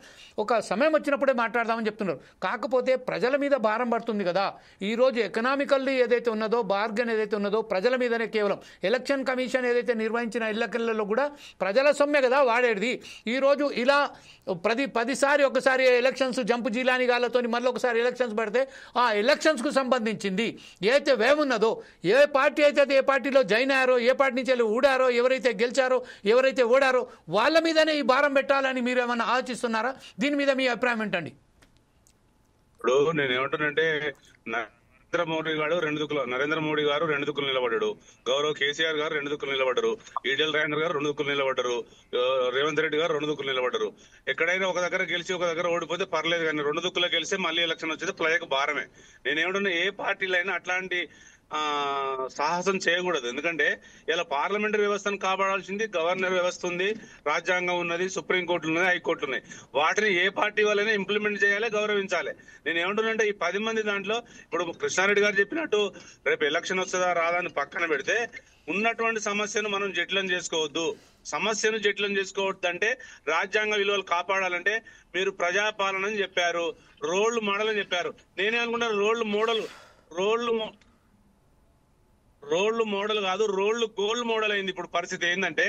ఒక సమయం వచ్చినప్పుడే మాట్లాడదామని చెప్తున్నారు. కాకపోతే ప్రజల మీద భారం పడుతుంది కదా. ఈరోజు ఎకనామికల్లీ ఏదైతే ఉన్నదో, బార్గెన్ ఏదైతే ఉన్నదో ప్రజల మీదనే. కేవలం ఎలక్షన్ కమిషన్ ఏదైతే నిర్వహించిన ఎన్నికలలో కూడా ప్రజల సొమ్మే కదా వాడేది. ఈరోజు ఇలా 10 సారి ఒకసారి ఎలక్షన్స్ జంపు జీలాని గాళ్ళతో మళ్ళీ ఒకసారి ఎలక్షన్స్ పెడితే ఆ ఎలక్షన్స్కు సంబంధించింది ఏదైతే వేమున్నదో, ఏ పార్టీ అయితే ఏ పార్టీలో జాయిన్ అయ్యారో, ఏ పార్టీ నుంచి వెళ్ళి ఊడారో, ఎవరైతే గెలిచారో, ఎవరైతే ఓడారో వాళ్ళ మీదనే ఈ భారం పెట్టాలని మీరు ఏమన్నా ఆలోచిస్తున్నారా? దీని మీద మీ అభిప్రాయం ఏంటండి? ఇప్పుడు నేను ఏమంటానంటే, నరేంద్ర మోడీ గారు 2 దిక్కులు నిలబడ్డాడు, గౌరవ్ కేసీఆర్ గారు 2 దిక్కులు నిలబడ్డారు, ఈటెల రాజేంద్ర గారు 2 దిక్కులు నిలబడ్డారు, రేవంత్ రెడ్డి గారు 2 దిక్కులు నిలబడ్డారు. ఎక్కడైనా ఒక దగ్గర గెలిచి ఒక దగ్గర ఓడిపోతే పర్లేదు, కానీ 2 దిక్కులో గెలిస్తే మళ్ళీ ఎలక్షన్ వచ్చేది ప్రజలకు భారమే. నేనేమంటున్నా, ఏ పార్టీలో అయినా అట్లాంటి సాహసం చేయకూడదు. ఎందుకంటే ఇలా పార్లమెంటరీ వ్యవస్థను కాపాడాల్సింది గవర్నర్ వ్యవస్థ ఉంది, రాజ్యాంగం ఉన్నది, సుప్రీంకోర్టులు ఉన్నాయి, హైకోర్టులు ఉన్నాయి. వాటిని ఏ పార్టీ వాళ్ళైనా ఇంప్లిమెంట్ చేయాలి, గౌరవించాలి. నేను ఏమంటున్నానంటే, ఈ 10 మంది దాంట్లో ఇప్పుడు కృష్ణారెడ్డి గారు చెప్పినట్టు రేపు ఎలక్షన్ వస్తుందా రాదా అని పక్కన పెడితే ఉన్నటువంటి సమస్యను మనం జటిలం చేసుకోవద్దు. సమస్యను జటిలం చేసుకోవద్దు అంటే రాజ్యాంగ విలువలు కాపాడాలంటే మీరు ప్రజాపాలన అని చెప్పారు, రోల్ మోడల్ అని చెప్పారు. నేనే అనుకున్నా రోల్ మోడల్ కాదు, గోల్డ్ మోడల్ అయింది. ఇప్పుడు పరిస్థితి ఏంటంటే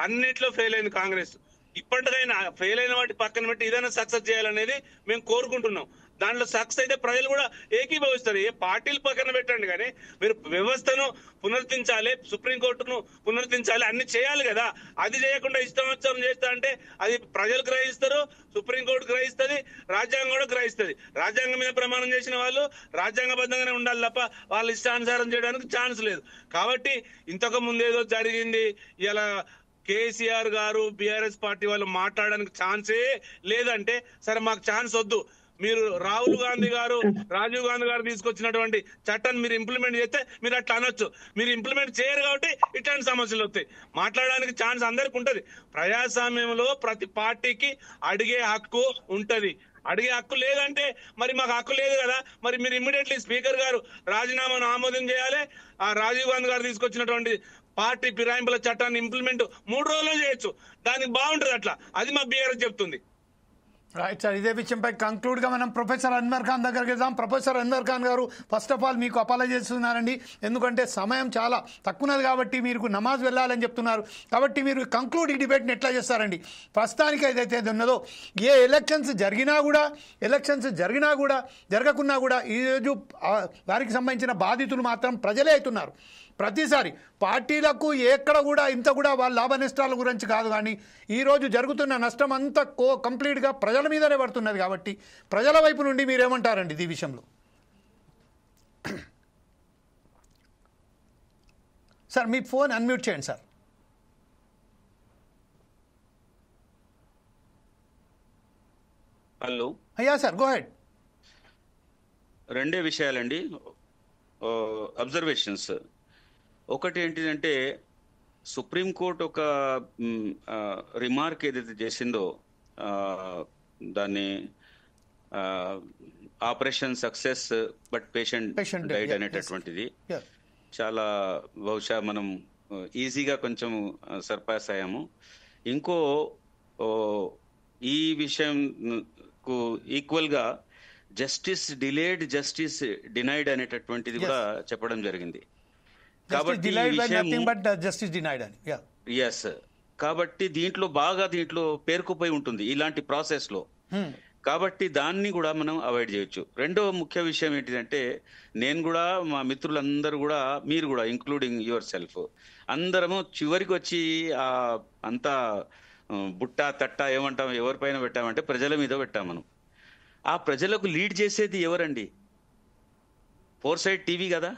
అన్నిట్లో ఫెయిల్ అయింది కాంగ్రెస్. ఇప్పటికైనా ఫెయిల్ అయిన వాటి పక్కన పెట్టి ఏదైనా సక్సెస్ చేయాలనేది మేము కోరుకుంటున్నాం. దాంట్లో సక్సెస్ అయితే ప్రజలు కూడా ఏకీభవిస్తారు. ఏ పార్టీలు పక్కన పెట్టండి, కానీ మీరు వ్యవస్థను పునరుద్ధరించాలి, సుప్రీంకోర్టును పునరుద్ధరించాలి, అన్ని చేయాలి కదా. అది చేయకుండా ఇష్టం చేస్తా అంటే అది ప్రజలు గ్రహిస్తారు, సుప్రీంకోర్టు గ్రహిస్తుంది, రాజ్యాంగం కూడా గ్రహిస్తుంది. రాజ్యాంగం మీద ప్రమాణం చేసిన వాళ్ళు రాజ్యాంగబద్ధంగానే ఉండాలి తప్ప వాళ్ళు ఇష్టానుసారం చేయడానికి ఛాన్స్ లేదు. కాబట్టి ఇంతకు ముందు ఏదో జరిగింది, ఇలా కేసీఆర్ గారు బీఆర్ఎస్ పార్టీ వాళ్ళు మాట్లాడడానికి ఛాన్సే లేదంటే సరే మాకు ఛాన్స్ వద్దు. మీరు రాహుల్ గాంధీ గారు, రాజీవ్ గాంధీ గారు తీసుకొచ్చినటువంటి చట్టాన్ని మీరు ఇంప్లిమెంట్ చేస్తే మీరు అట్లా అనొచ్చు. మీరు ఇంప్లిమెంట్ చేయరు కాబట్టి ఇట్లాంటి సమస్యలు వస్తాయి. మాట్లాడడానికి ఛాన్స్ అందరికి ఉంటది. ప్రజాస్వామ్యంలో ప్రతి పార్టీకి అడిగే హక్కు ఉంటది. అడిగే హక్కు లేదంటే మరి మాకు హక్కు లేదు కదా, మరి మీరు ఇమ్మీడియట్లీ స్పీకర్ గారు రాజీనామాను ఆమోదం చేయాలి. ఆ రాజీవ్ గాంధీ గారు తీసుకొచ్చినటువంటి పార్టీ ఫిరాయింపుల చట్టాన్ని ఇంప్లిమెంట్ 3 రోజుల్లో చేయొచ్చు. దానికి బాగుంటది అట్లా. అది మా బీఆర్ఎస్ చెప్తుంది. రైట్ సార్, ఇదే విషయంపై కంక్లూడ్గా మనం ప్రొఫెసర్ అన్వర్ ఖాన్ దగ్గరికి వెళ్దాం. ప్రొఫెసర్ అన్వర్ ఖాన్ గారు, ఫస్ట్ ఆఫ్ ఆల్ మీకు అపాలజీ చేస్తున్నారండి, ఎందుకంటే సమయం చాలా తక్కువది కాబట్టి మీరు నమాజ్ వెళ్ళాలని చెప్తున్నారు. కాబట్టి మీరు కంక్లూడ్ ఈ డిబేట్ని ఎట్లా చేస్తారండి? ప్రస్తుతానికి ఏదైతే ఉన్నదో ఏ ఎలక్షన్స్ జరిగినా కూడా జరగకున్నా కూడా ఈరోజు వారికి సంబంధించిన బాధితులు మాత్రం ప్రజలే అవుతున్నారు. ప్రతిసారి పార్టీలకు ఎక్కడ కూడా ఇంత కూడా వాళ్ళ లాభ నష్టాల గురించి కాదు, కానీ ఈరోజు జరుగుతున్న నష్టం అంతా కంప్లీట్గా ప్రజల మీదనే పడుతున్నది. కాబట్టి ప్రజల వైపు నుండి మీరేమంటారండి ఈ విషయంలో? సార్ మీ ఫోన్ అన్మ్యూట్ చేయండి సార్. హలో. అయ్యా సార్, గో హెడ్. రెండే విషయాలండి, అబ్జర్వేషన్స్. ఒకటి ఏంటిదంటే సుప్రీంకోర్టు ఒక రిమార్క్ ఏదైతే చేసిందో దాన్ని operation success but patient diet అనేటటువంటిది చాలా బహుశా మనం ఈజీగా కొంచెం సర్పాస్ అయ్యాము. ఇంకో ఈ విషయంకు ఈక్వల్గా జస్టిస్ డిలేడ్ జస్టిస్ డినైడ్ అనేటటువంటిది కూడా చెప్పడం జరిగింది. కాబట్టి కాబట్టి దీంట్లో పేరుకుపోయి ఉంటుంది ఇలాంటి ప్రాసెస్ లో. కాబట్టి దాన్ని కూడా మనం అవాయిడ్ చేయొచ్చు. రెండో ముఖ్య విషయం ఏంటిదంటే నేను కూడా మా మిత్రులందరూ కూడా మీరు కూడా ఇంక్లూడింగ్ యువర్ సెల్ఫ్ అందరము చివరికి వచ్చి అంతా బుట్ట తట్ట ఏమంటాం ఎవరిపైన పెట్టామంటే ప్రజల మీద పెట్టాం. మనం ఆ ప్రజలకు లీడ్ చేసేది ఎవరండి? ఫోర్సైట్ టీవీ కదా.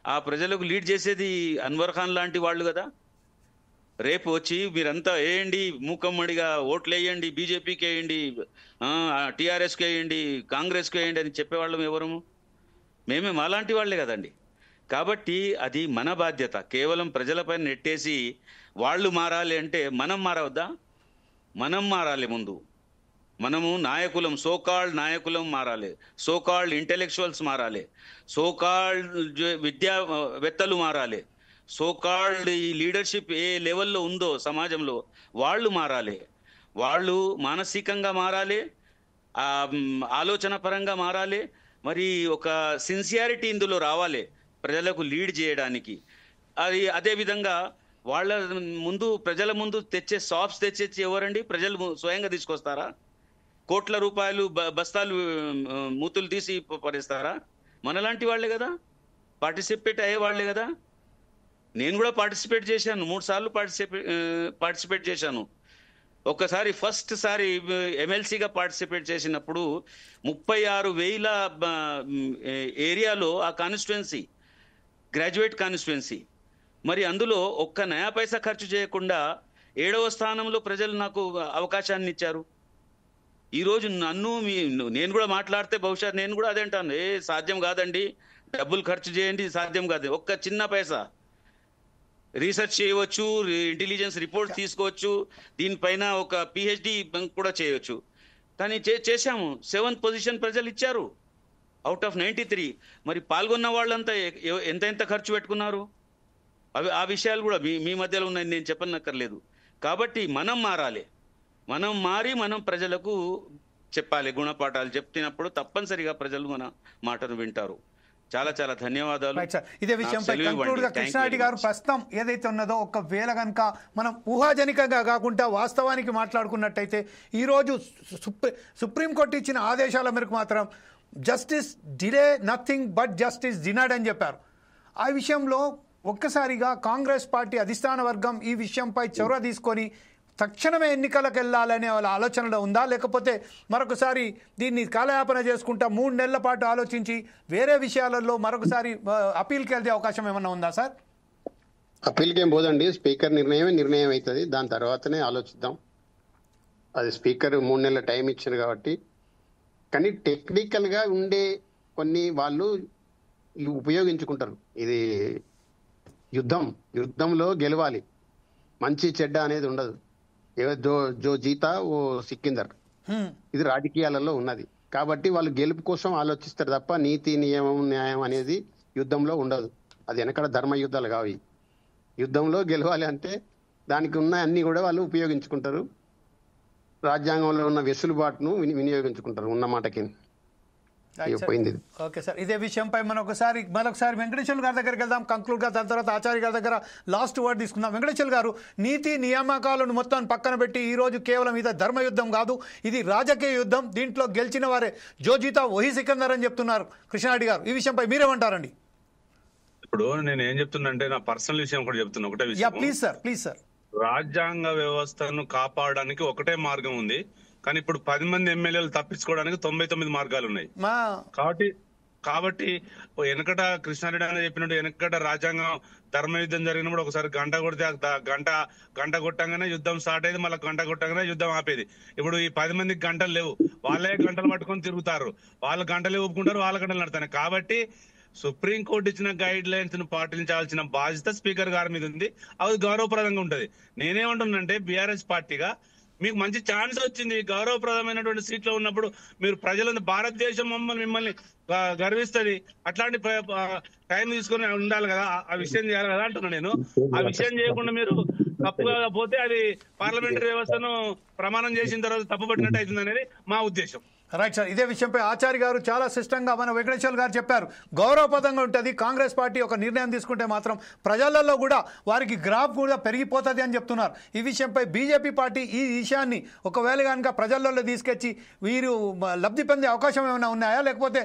ఆ ప్రజలకు లీడ్ చేసేది అన్వర్ ఖాన్ లాంటి వాళ్ళు కదా. రేపు వచ్చి మీరంతా వేయండి, మూకమ్మడిగా ఓట్లు వేయండి, బీజేపీకి వేయండి, టీఆర్ఎస్కి వేయండి, కాంగ్రెస్కి వేయండి అని చెప్పేవాళ్ళం ఎవరము? మేమే మాలాంటి వాళ్ళే కదండి. కాబట్టి అది మన బాధ్యత. కేవలం ప్రజలపైన నెట్టేసి వాళ్ళు మారాలి అంటే మనం మారవద్దా? మనం మారాలి ముందు. మనము నాయకులం, సోకాల్డ్ నాయకులం మారాలి, సోకాల్డ్ ఇంటెలెక్చువల్స్ మారాలి, సోకాల్డ్ విద్యావేత్తలు మారాలి, సోకాల్డ్ ఈ లీడర్షిప్ ఏ లెవెల్లో ఉందో సమాజంలో వాళ్ళు మారాలి. వాళ్ళు మానసికంగా మారాలి, ఆలోచన పరంగా మారాలి, మరి ఒక సిన్సియారిటీ ఇందులో రావాలి ప్రజలకు లీడ్ చేయడానికి. అదేవిధంగా వాళ్ళ ముందు ప్రజల ముందు తెచ్చే సాఫ్ట్స్ తెచ్చేసి ఎవరండి? ప్రజలు స్వయంగా తీసుకొస్తారా? కోట్ల రూపాయలు బస్తాలు మూతులు తీసి పడేస్తారా? మనలాంటి వాళ్ళే కదా, పార్టిసిపేట్ అయ్యే వాళ్ళే కదా. నేను కూడా పార్టిసిపేట్ చేశాను, 3 సార్లు పార్టిసిపేట్ చేశాను. ఒక్కసారి ఫస్ట్ సారి ఎమ్మెల్సీగా పార్టిసిపేట్ చేసినప్పుడు 36,000 ఏరియాలో ఆ కాన్స్టిట్యుయెన్సీ గ్రాడ్యుయేట్ కాన్స్టిట్యుయెన్సీ, మరి అందులో ఒక్క నయా పైసా ఖర్చు చేయకుండా 7వ స్థానంలో ప్రజలు నాకు అవకాశాన్ని ఇచ్చారు. ఈరోజు నేను కూడా మాట్లాడితే బహుశా నేను కూడా అదే అంటాను, సాధ్యం కాదండి, డబ్బులు ఖర్చు చేయండి, సాధ్యం కాదు. ఒక్క చిన్న పైసా రీసెర్చ్ చేయవచ్చు, ఇంటెలిజెన్స్ రిపోర్ట్ తీసుకోవచ్చు, దీనిపైన ఒక పిహెచ్డి కూడా చేయవచ్చు. కానీ చేశాము. 7th పొజిషన్ ప్రజలు ఇచ్చారు అవుట్ ఆఫ్ 93. మరి పాల్గొన్న వాళ్ళంతా ఎంత ఖర్చు పెట్టుకున్నారు? ఆ విషయాలు కూడా మీ మధ్యలో ఉన్నాయి, నేను చెప్పనక్కర్లేదు. కాబట్టి మనం మారాలి, మనం మారి మనం ప్రజలకు చెప్పాలి, గుణపాఠాలు చెప్తున్నప్పుడు తప్పనిసరిగా ప్రజలు మన మాటను వింటారు. చాలా చాలా ధన్యవాదాలు. ఇదే విషయంపై కంక్లూడ్గా కృష్ణారెడ్డి గారు, ప్రస్తుతం ఏదైతే ఉన్నదో ఒకవేళ కనుక మనం ఊహాజనికంగా కాకుండా వాస్తవానికి మాట్లాడుకున్నట్టయితే ఈరోజు సుప్రీంకోర్టు ఇచ్చిన ఆదేశాల మేరకు మాత్రం justice delay nothing but justice denied అని చెప్పారు. ఆ విషయంలో ఒక్కసారిగా కాంగ్రెస్ పార్టీ అధిష్టాన వర్గం ఈ విషయంపై చొరవ తీసుకొని తక్షణమే ఎన్నికలకు వెళ్ళాలనే వాళ్ళ ఆలోచనలో ఉందా, లేకపోతే మరొకసారి దీన్ని కాలయాపన చేసుకుంటా 3 నెలల పాటు ఆలోచించి వేరే విషయాలలో మరొకసారి అప్పీల్కి వెళ్తే అవకాశం ఏమన్నా ఉందా సార్? అప్పీల్కి ఏం పోదండి, స్పీకర్ నిర్ణయం అవుతుంది, దాని తర్వాతనే ఆలోచిద్దాం. అది స్పీకర్ 3 నెలల టైం ఇచ్చారు కాబట్టి. కానీ టెక్నికల్ గా ఉండే కొన్ని వాళ్ళు ఉపయోగించుకుంటారు. ఇది యుద్ధంలో గెలవాలి, మంచి చెడ్డ అనేది ఉండదు. జో జీతా ఓ సిక్కిందర్, ఇది రాజకీయాలలో ఉన్నది. కాబట్టి వాళ్ళు గెలుపు కోసం ఆలోచిస్తారు తప్ప నీతి నియమం న్యాయం అనేది యుద్ధంలో ఉండదు. అది వెనకడ ధర్మ యుద్ధాలు కావు. యుద్ధంలో గెలవాలి అంటే దానికి ఉన్న అన్ని కూడా వాళ్ళు ఉపయోగించుకుంటారు. రాజ్యాంగంలో ఉన్న వెసులుబాటును వినియోగించుకుంటారు ఉన్న మాటకి. పోయింది. ఓకే సార్, ఇదే విషయంపై మరొకసారి వెంకటేశ్వర గారి దగ్గరికి వెళ్దాం కంక్లూడ్ గా. దాని తర్వాత ఆచార్య గారి దగ్గర లాస్ట్ వర్డ్ తీసుకుందాం. వెంకటేశ్వర గారు, నీతి నియామకాలను మొత్తం పక్కన పెట్టి ఈ రోజు కేవలం ఇది ధర్మయుద్ధం కాదు, ఇది రాజకీయ యుద్ధం, దీంట్లో గెలిచిన వారే జోజితా వహీ సికందర్ అని చెప్తున్నారు కృష్ణారెడ్డి గారు. ఈ విషయంపై మీరేమంటారండి? ఇప్పుడు నేను ఏం చెప్తున్నా అంటే నా పర్సనల్ విషయం కూడా చెప్తున్నా. ఒకటే విషయం, ప్లీజ్ సార్. రాజ్యాంగ వ్యవస్థను కాపాడడానికి ఒకటే మార్గం ఉంది, కానీ ఇప్పుడు 10 మంది ఎమ్మెల్యేలు తప్పించుకోవడానికి 99 మార్గాలు ఉన్నాయి. కాబట్టి వెనకట కృష్ణారెడ్డి అని చెప్పినట్టు వెనకట రాజ్యాంగం ధర్మయుద్ధం జరిగినప్పుడు ఒకసారి గంట కొడితే గంట కొట్టంగానే యుద్ధం స్టార్ట్ అయ్యేది, మళ్ళీ గంట కొట్టంగానే యుద్ధం ఆపేది. ఇప్పుడు ఈ 10 మందికి గంటలు లేవు, వాళ్ళే గంటలు పట్టుకొని తిరుగుతారు, వాళ్ళ గంటలే ఒప్పుకుంటారు, వాళ్ళ గంటలు నడతాయి. కాబట్టి సుప్రీంకోర్టు ఇచ్చిన గైడ్ లైన్స్ ను పాటించాల్సిన బాధ్యత స్పీకర్ గారి మీద ఉంది. అది గౌరవప్రదంగా ఉంటది. నేనేమంటున్నానంటే బీఆర్ఎస్ పార్టీగా మీకు మంచి ఛాన్స్ వచ్చింది, గౌరవప్రదమైనటువంటి సీట్లో ఉన్నప్పుడు మీరు ప్రజలను భారతదేశం మిమ్మల్ని గర్విస్తుంది, అట్లాంటి టైం తీసుకొని ఉండాలి కదా, ఆ విషయం చేయాలి కదా అంటున్నా నేను. ఆ విషయం చేయకుండా మీరు తప్పుగా పోతే అది పార్లమెంటరీ వ్యవస్థను ప్రమాణం చేసిన తర్వాత తప్పు పట్టినట్టు అవుతుంది అనేది మా ఉద్దేశం. రైట్ సార్, ఇదే విషయంపై ఆచార్య గారు చాలా స్పష్టంగా మన వెంకటేశ్వర గారు చెప్పారు. గౌరవప్రదంగా ఉంటుంది. కాంగ్రెస్ పార్టీ ఒక నిర్ణయం తీసుకుంటే మాత్రం ప్రజలలో కూడా వారికి గ్రాఫ్ కూడా పెరిగిపోతుంది అని చెప్తున్నారు. ఈ విషయంపై బీజేపీ పార్టీ ఈ విషయాన్ని ఒకవేళ కనుక ప్రజలలో తీసుకొచ్చి వీరు లబ్ధి పొందే అవకాశం ఏమైనా ఉన్నాయా, లేకపోతే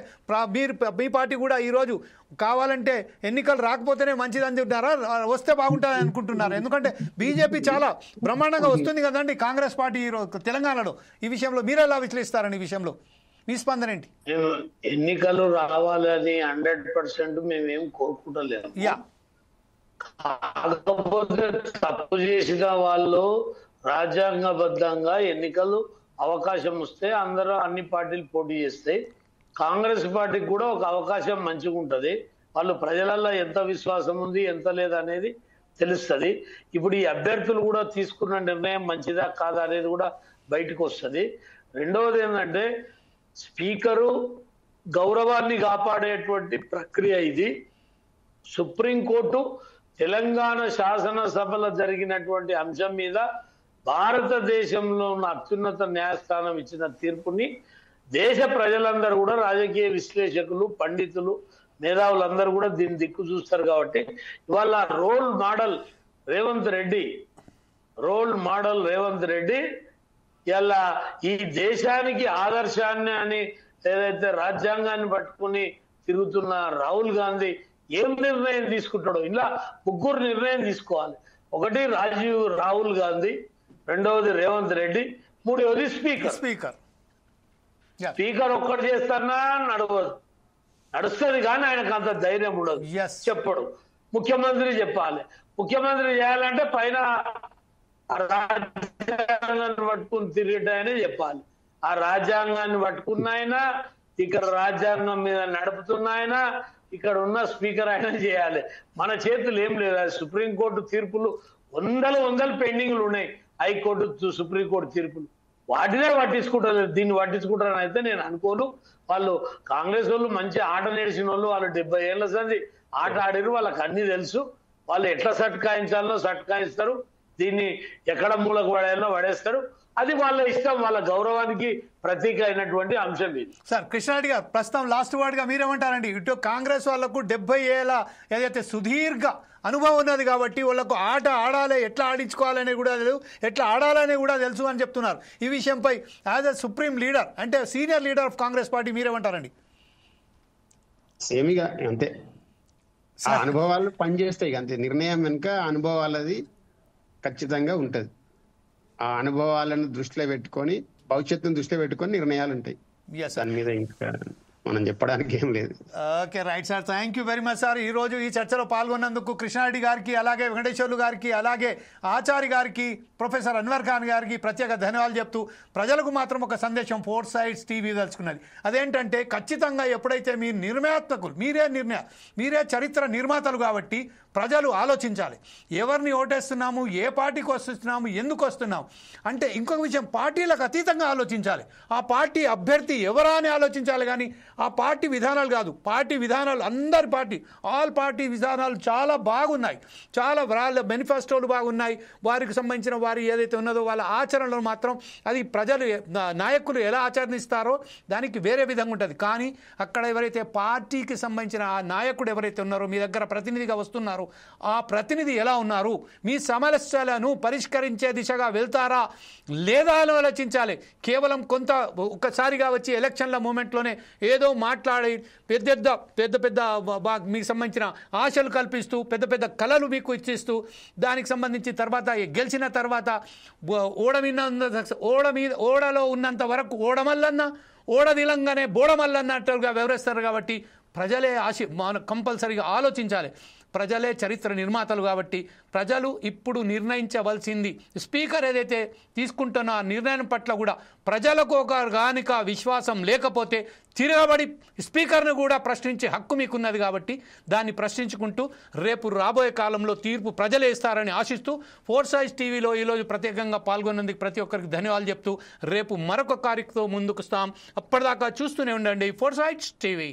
మీ పార్టీ కూడా ఈరోజు కావాలంటే ఎన్నికలు రాకపోతేనే మంచిదని చెప్తున్నారా, వస్తే బాగుంటుందని అనుకుంటున్నారు? ఎందుకంటే బీజేపీ చాలా బ్రహ్మాండంగా వస్తుంది కదండి కాంగ్రెస్ పార్టీ ఈరోజు తెలంగాణలో. ఈ విషయంలో మీరు ఎలా విశ్లేషిస్తారని, ఈ విషయంలో మీ స్పందన ఏంటి? ఎన్నికలు రావాలని 100% మేమేం కోరుకుంటలేము. కాకపోతే తప్పు చేసిన వాళ్ళు రాజ్యాంగబద్ధంగా ఎన్నికలు అవకాశం వస్తే అందరూ అన్ని పార్టీలు పోటీ చేస్తాయి. కాంగ్రెస్ పార్టీకి కూడా ఒక అవకాశం మంచిగా ఉంటది. వాళ్ళు ప్రజలలో ఎంత విశ్వాసం ఉంది ఎంత లేదనేది తెలుస్తుంది. ఇప్పుడు ఈ అభ్యర్థులు కూడా తీసుకున్న నిర్ణయం మంచిదా కాదా అనేది కూడా బయటకు వస్తుంది. రెండవది ఏంటంటే స్పీకరు గౌరవాన్ని కాపాడేటువంటి ప్రక్రియ ఇది. సుప్రీంకోర్టు తెలంగాణ శాసనసభలో జరిగినటువంటి అంశం మీద భారతదేశంలో ఉన్న అత్యున్నత న్యాయస్థానం ఇచ్చిన తీర్పుని దేశ ప్రజలందరూ కూడా, రాజకీయ విశ్లేషకులు, పండితులు, మేధావులందరూ కూడా దీన్ని దిక్కు చూస్తారు. కాబట్టి ఇవాళ రోల్ మోడల్ రేవంత్ రెడ్డి ఇలా ఈ దేశానికి ఆదర్శాన్ని అని ఏదైతే రాజ్యాంగాన్ని పట్టుకుని తిరుగుతున్న రాహుల్ గాంధీ ఏం నిర్ణయం తీసుకుంటాడో, ఇలా 3 నిర్ణయం తీసుకోవాలి. ఒకటి రాహుల్ గాంధీ, రెండవది రేవంత్ రెడ్డి, మూడవది స్పీకర్ ఒక్కటి చేస్తానా నడుస్తుంది కానీ ఆయనకు అంత ధైర్యం ఉండదు, చెప్పడు. ముఖ్యమంత్రి చెప్పాలి. ముఖ్యమంత్రి చేయాలంటే పైన రాజ్యాంగాన్ని పట్టుకుని తిరిగేటనే చెప్పాలి. ఆ రాజ్యాంగాన్ని పట్టుకున్న ఆయన, ఇక్కడ రాజ్యాంగం మీద నడుపుతున్న ఆయన, ఇక్కడ ఉన్న స్పీకర్ ఆయన చేయాలి. మన చేతులు ఏం లేదు. సుప్రీంకోర్టు తీర్పులు వందలు పెండింగ్లు ఉన్నాయి. హైకోర్టు, సుప్రీంకోర్టు తీర్పులు వాటినే పట్టించుకుంటారు. దీన్ని పట్టించుకుంటారని అయితే నేను అనుకోను. వాళ్ళు కాంగ్రెస్ వాళ్ళు మంచి ఆట నేర్చిన వాళ్ళు, వాళ్ళు 70 ఏళ్ల సంది ఆట ఆడిరు, వాళ్ళకి అన్ని తెలుసు. వాళ్ళు ఎట్లా సట్కాయించాలనో సట్కాయిస్తారు, దీన్ని ఎక్కడ మూలకు పడేయాలో పడేస్తారు. అది వాళ్ళ ఇష్టం, వాళ్ళ గౌరవానికి ప్రతీక అయినటువంటి అంశం ఇది. సార్ కృష్ణారెడ్డి గారు, ప్రస్తుతం లాస్ట్ వర్డ్ గా మీరేమంటారండి? ఇటు కాంగ్రెస్ వాళ్లకు 70 ఏళ్ళ ఏదైతే సుదీర్ఘ అనుభవం ఉన్నది కాబట్టి వాళ్ళకు ఆట ఆడాలి, ఎట్లా ఆడించుకోవాలని కూడా తెలుసు, ఎట్లా ఆడాలని కూడా తెలుసు అని చెప్తున్నారు. ఈ విషయంపై యాజ్ ఎ సుప్రీం లీడర్, అంటే senior leader of Congress party, మీరేమంటారండి? సేమిగా అంతే, ఆ అనుభవాలు పనిచేస్తాయి అంతే. నిర్ణయం వెనుక అనుభవాలది ఖచ్చితంగా ఉంటది. ఆ అనుభవాలను దృష్టిలో పెట్టుకొని, భవిష్యత్తును దృష్టిలో పెట్టుకొని నిర్ణయాలు ఉంటాయి. దాని మీద ఇంకా మనం చెప్పడానికి ఏం లేదు. Okay, right sir, thank you very much sir. ఈ రోజు ఈ చర్చలో పాల్గొన్నందుకు కృష్ణారెడ్డి గారికి, అలాగే వెంకటేశ్వర్లు గారికి, అలాగే ఆచార్య గారికి, ప్రొఫెసర్ అన్వర్ ఖాన్ గారికి ప్రత్యేక ధన్యవాదాలు చెప్తూ ప్రజలకు మాత్రం ఒక సందేశం ఫోర్ సైడ్స్ టీవీ తెలుసుకున్నది. అదేంటంటే ఖచ్చితంగా ఎప్పుడైతే మీరు నిర్ణయాత్మకులు, మీరే చరిత్ర నిర్మాతలు కాబట్టి ప్రజలు ఆలోచించాలి. ఎవరిని ఓటేస్తున్నాము, ఏ పార్టీకి వస్తున్నాము, ఎందుకు వస్తున్నాము అంటే ఇంకొక విషయం, పార్టీలకు అతీతంగా ఆలోచించాలి. ఆ పార్టీ అభ్యర్థి ఎవరా అని ఆలోచించాలి. కానీ ఆ పార్టీ విధానాలు కాదు, పార్టీ విధానాలు అందరి పార్టీ ఆల్ పార్టీ విధానాలు చాలా బాగున్నాయి, చాలా వాళ్ళ మేనిఫెస్టోలు బాగున్నాయి. వారికి సంబంధించిన వారి ఏదైతే ఉన్నదో వాళ్ళ ఆచరణలు మాత్రం అది ప్రజలు నాయకులు ఎలా ఆచరణిస్తారో దానికి వేరే విధంగా ఉంటుంది. కానీ అక్కడ ఎవరైతే పార్టీకి సంబంధించిన ఆ నాయకుడు ఎవరైతే ఉన్నారో, మీ దగ్గర ప్రతినిధిగా వస్తున్నారో, ఆ ప్రతినిధి ఎలా ఉన్నారు, మీ సమస్యలను పరిష్కరించే దిశగా వెళ్తారా లేదా అని ఆలోచించాలి. కేవలం కొంత ఒక్కసారిగా వచ్చి ఎలక్షన్ల మూమెంట్లోనే ఏదో మాట్లాడి పెద్ద పెద్ద మీకు సంబంధించిన ఆశలు కల్పిస్తూ పెద్ద పెద్ద కళలు మీకు ఇచ్చిస్తూ దానికి సంబంధించి తర్వాత గెలిచిన తర్వాత ఓడలో ఉన్నంత వరకు ఓడమల్లన్న ఓడదిలంగానే బోడమల్లన్నట్టుగా వివరిస్తారు. కాబట్టి ప్రజలే కంపల్సరీగా ఆలోచించాలి. ప్రజలే చరిత్ర నిర్మాతలు కాబట్టి ప్రజలు ఇప్పుడు నిర్ణయించవలసింది. స్పీకర్ ఏదైతే తీసుకుంటున్న ఆ నిర్ణయం పట్ల కూడా ప్రజలకు ఒక గానిక విశ్వాసం లేకపోతే తిరగబడి స్పీకర్ను కూడా ప్రశ్నించే హక్కు మీకున్నది. కాబట్టి దాన్ని ప్రశ్నించుకుంటూ రేపు రాబోయే కాలంలో తీర్పు ప్రజలే ఇస్తారని ఆశిస్తూ ఫోర్సైజ్ టీవీలో ఈరోజు ప్రత్యేకంగా పాల్గొన్నందుకు ప్రతి ఒక్కరికి ధన్యవాదాలు చెప్తూ రేపు మరొక కార్యక్రమం ముందుకు వస్తాం. అప్పటిదాకా చూస్తూనే ఉండండి ఫోర్సైజ్ టీవీ.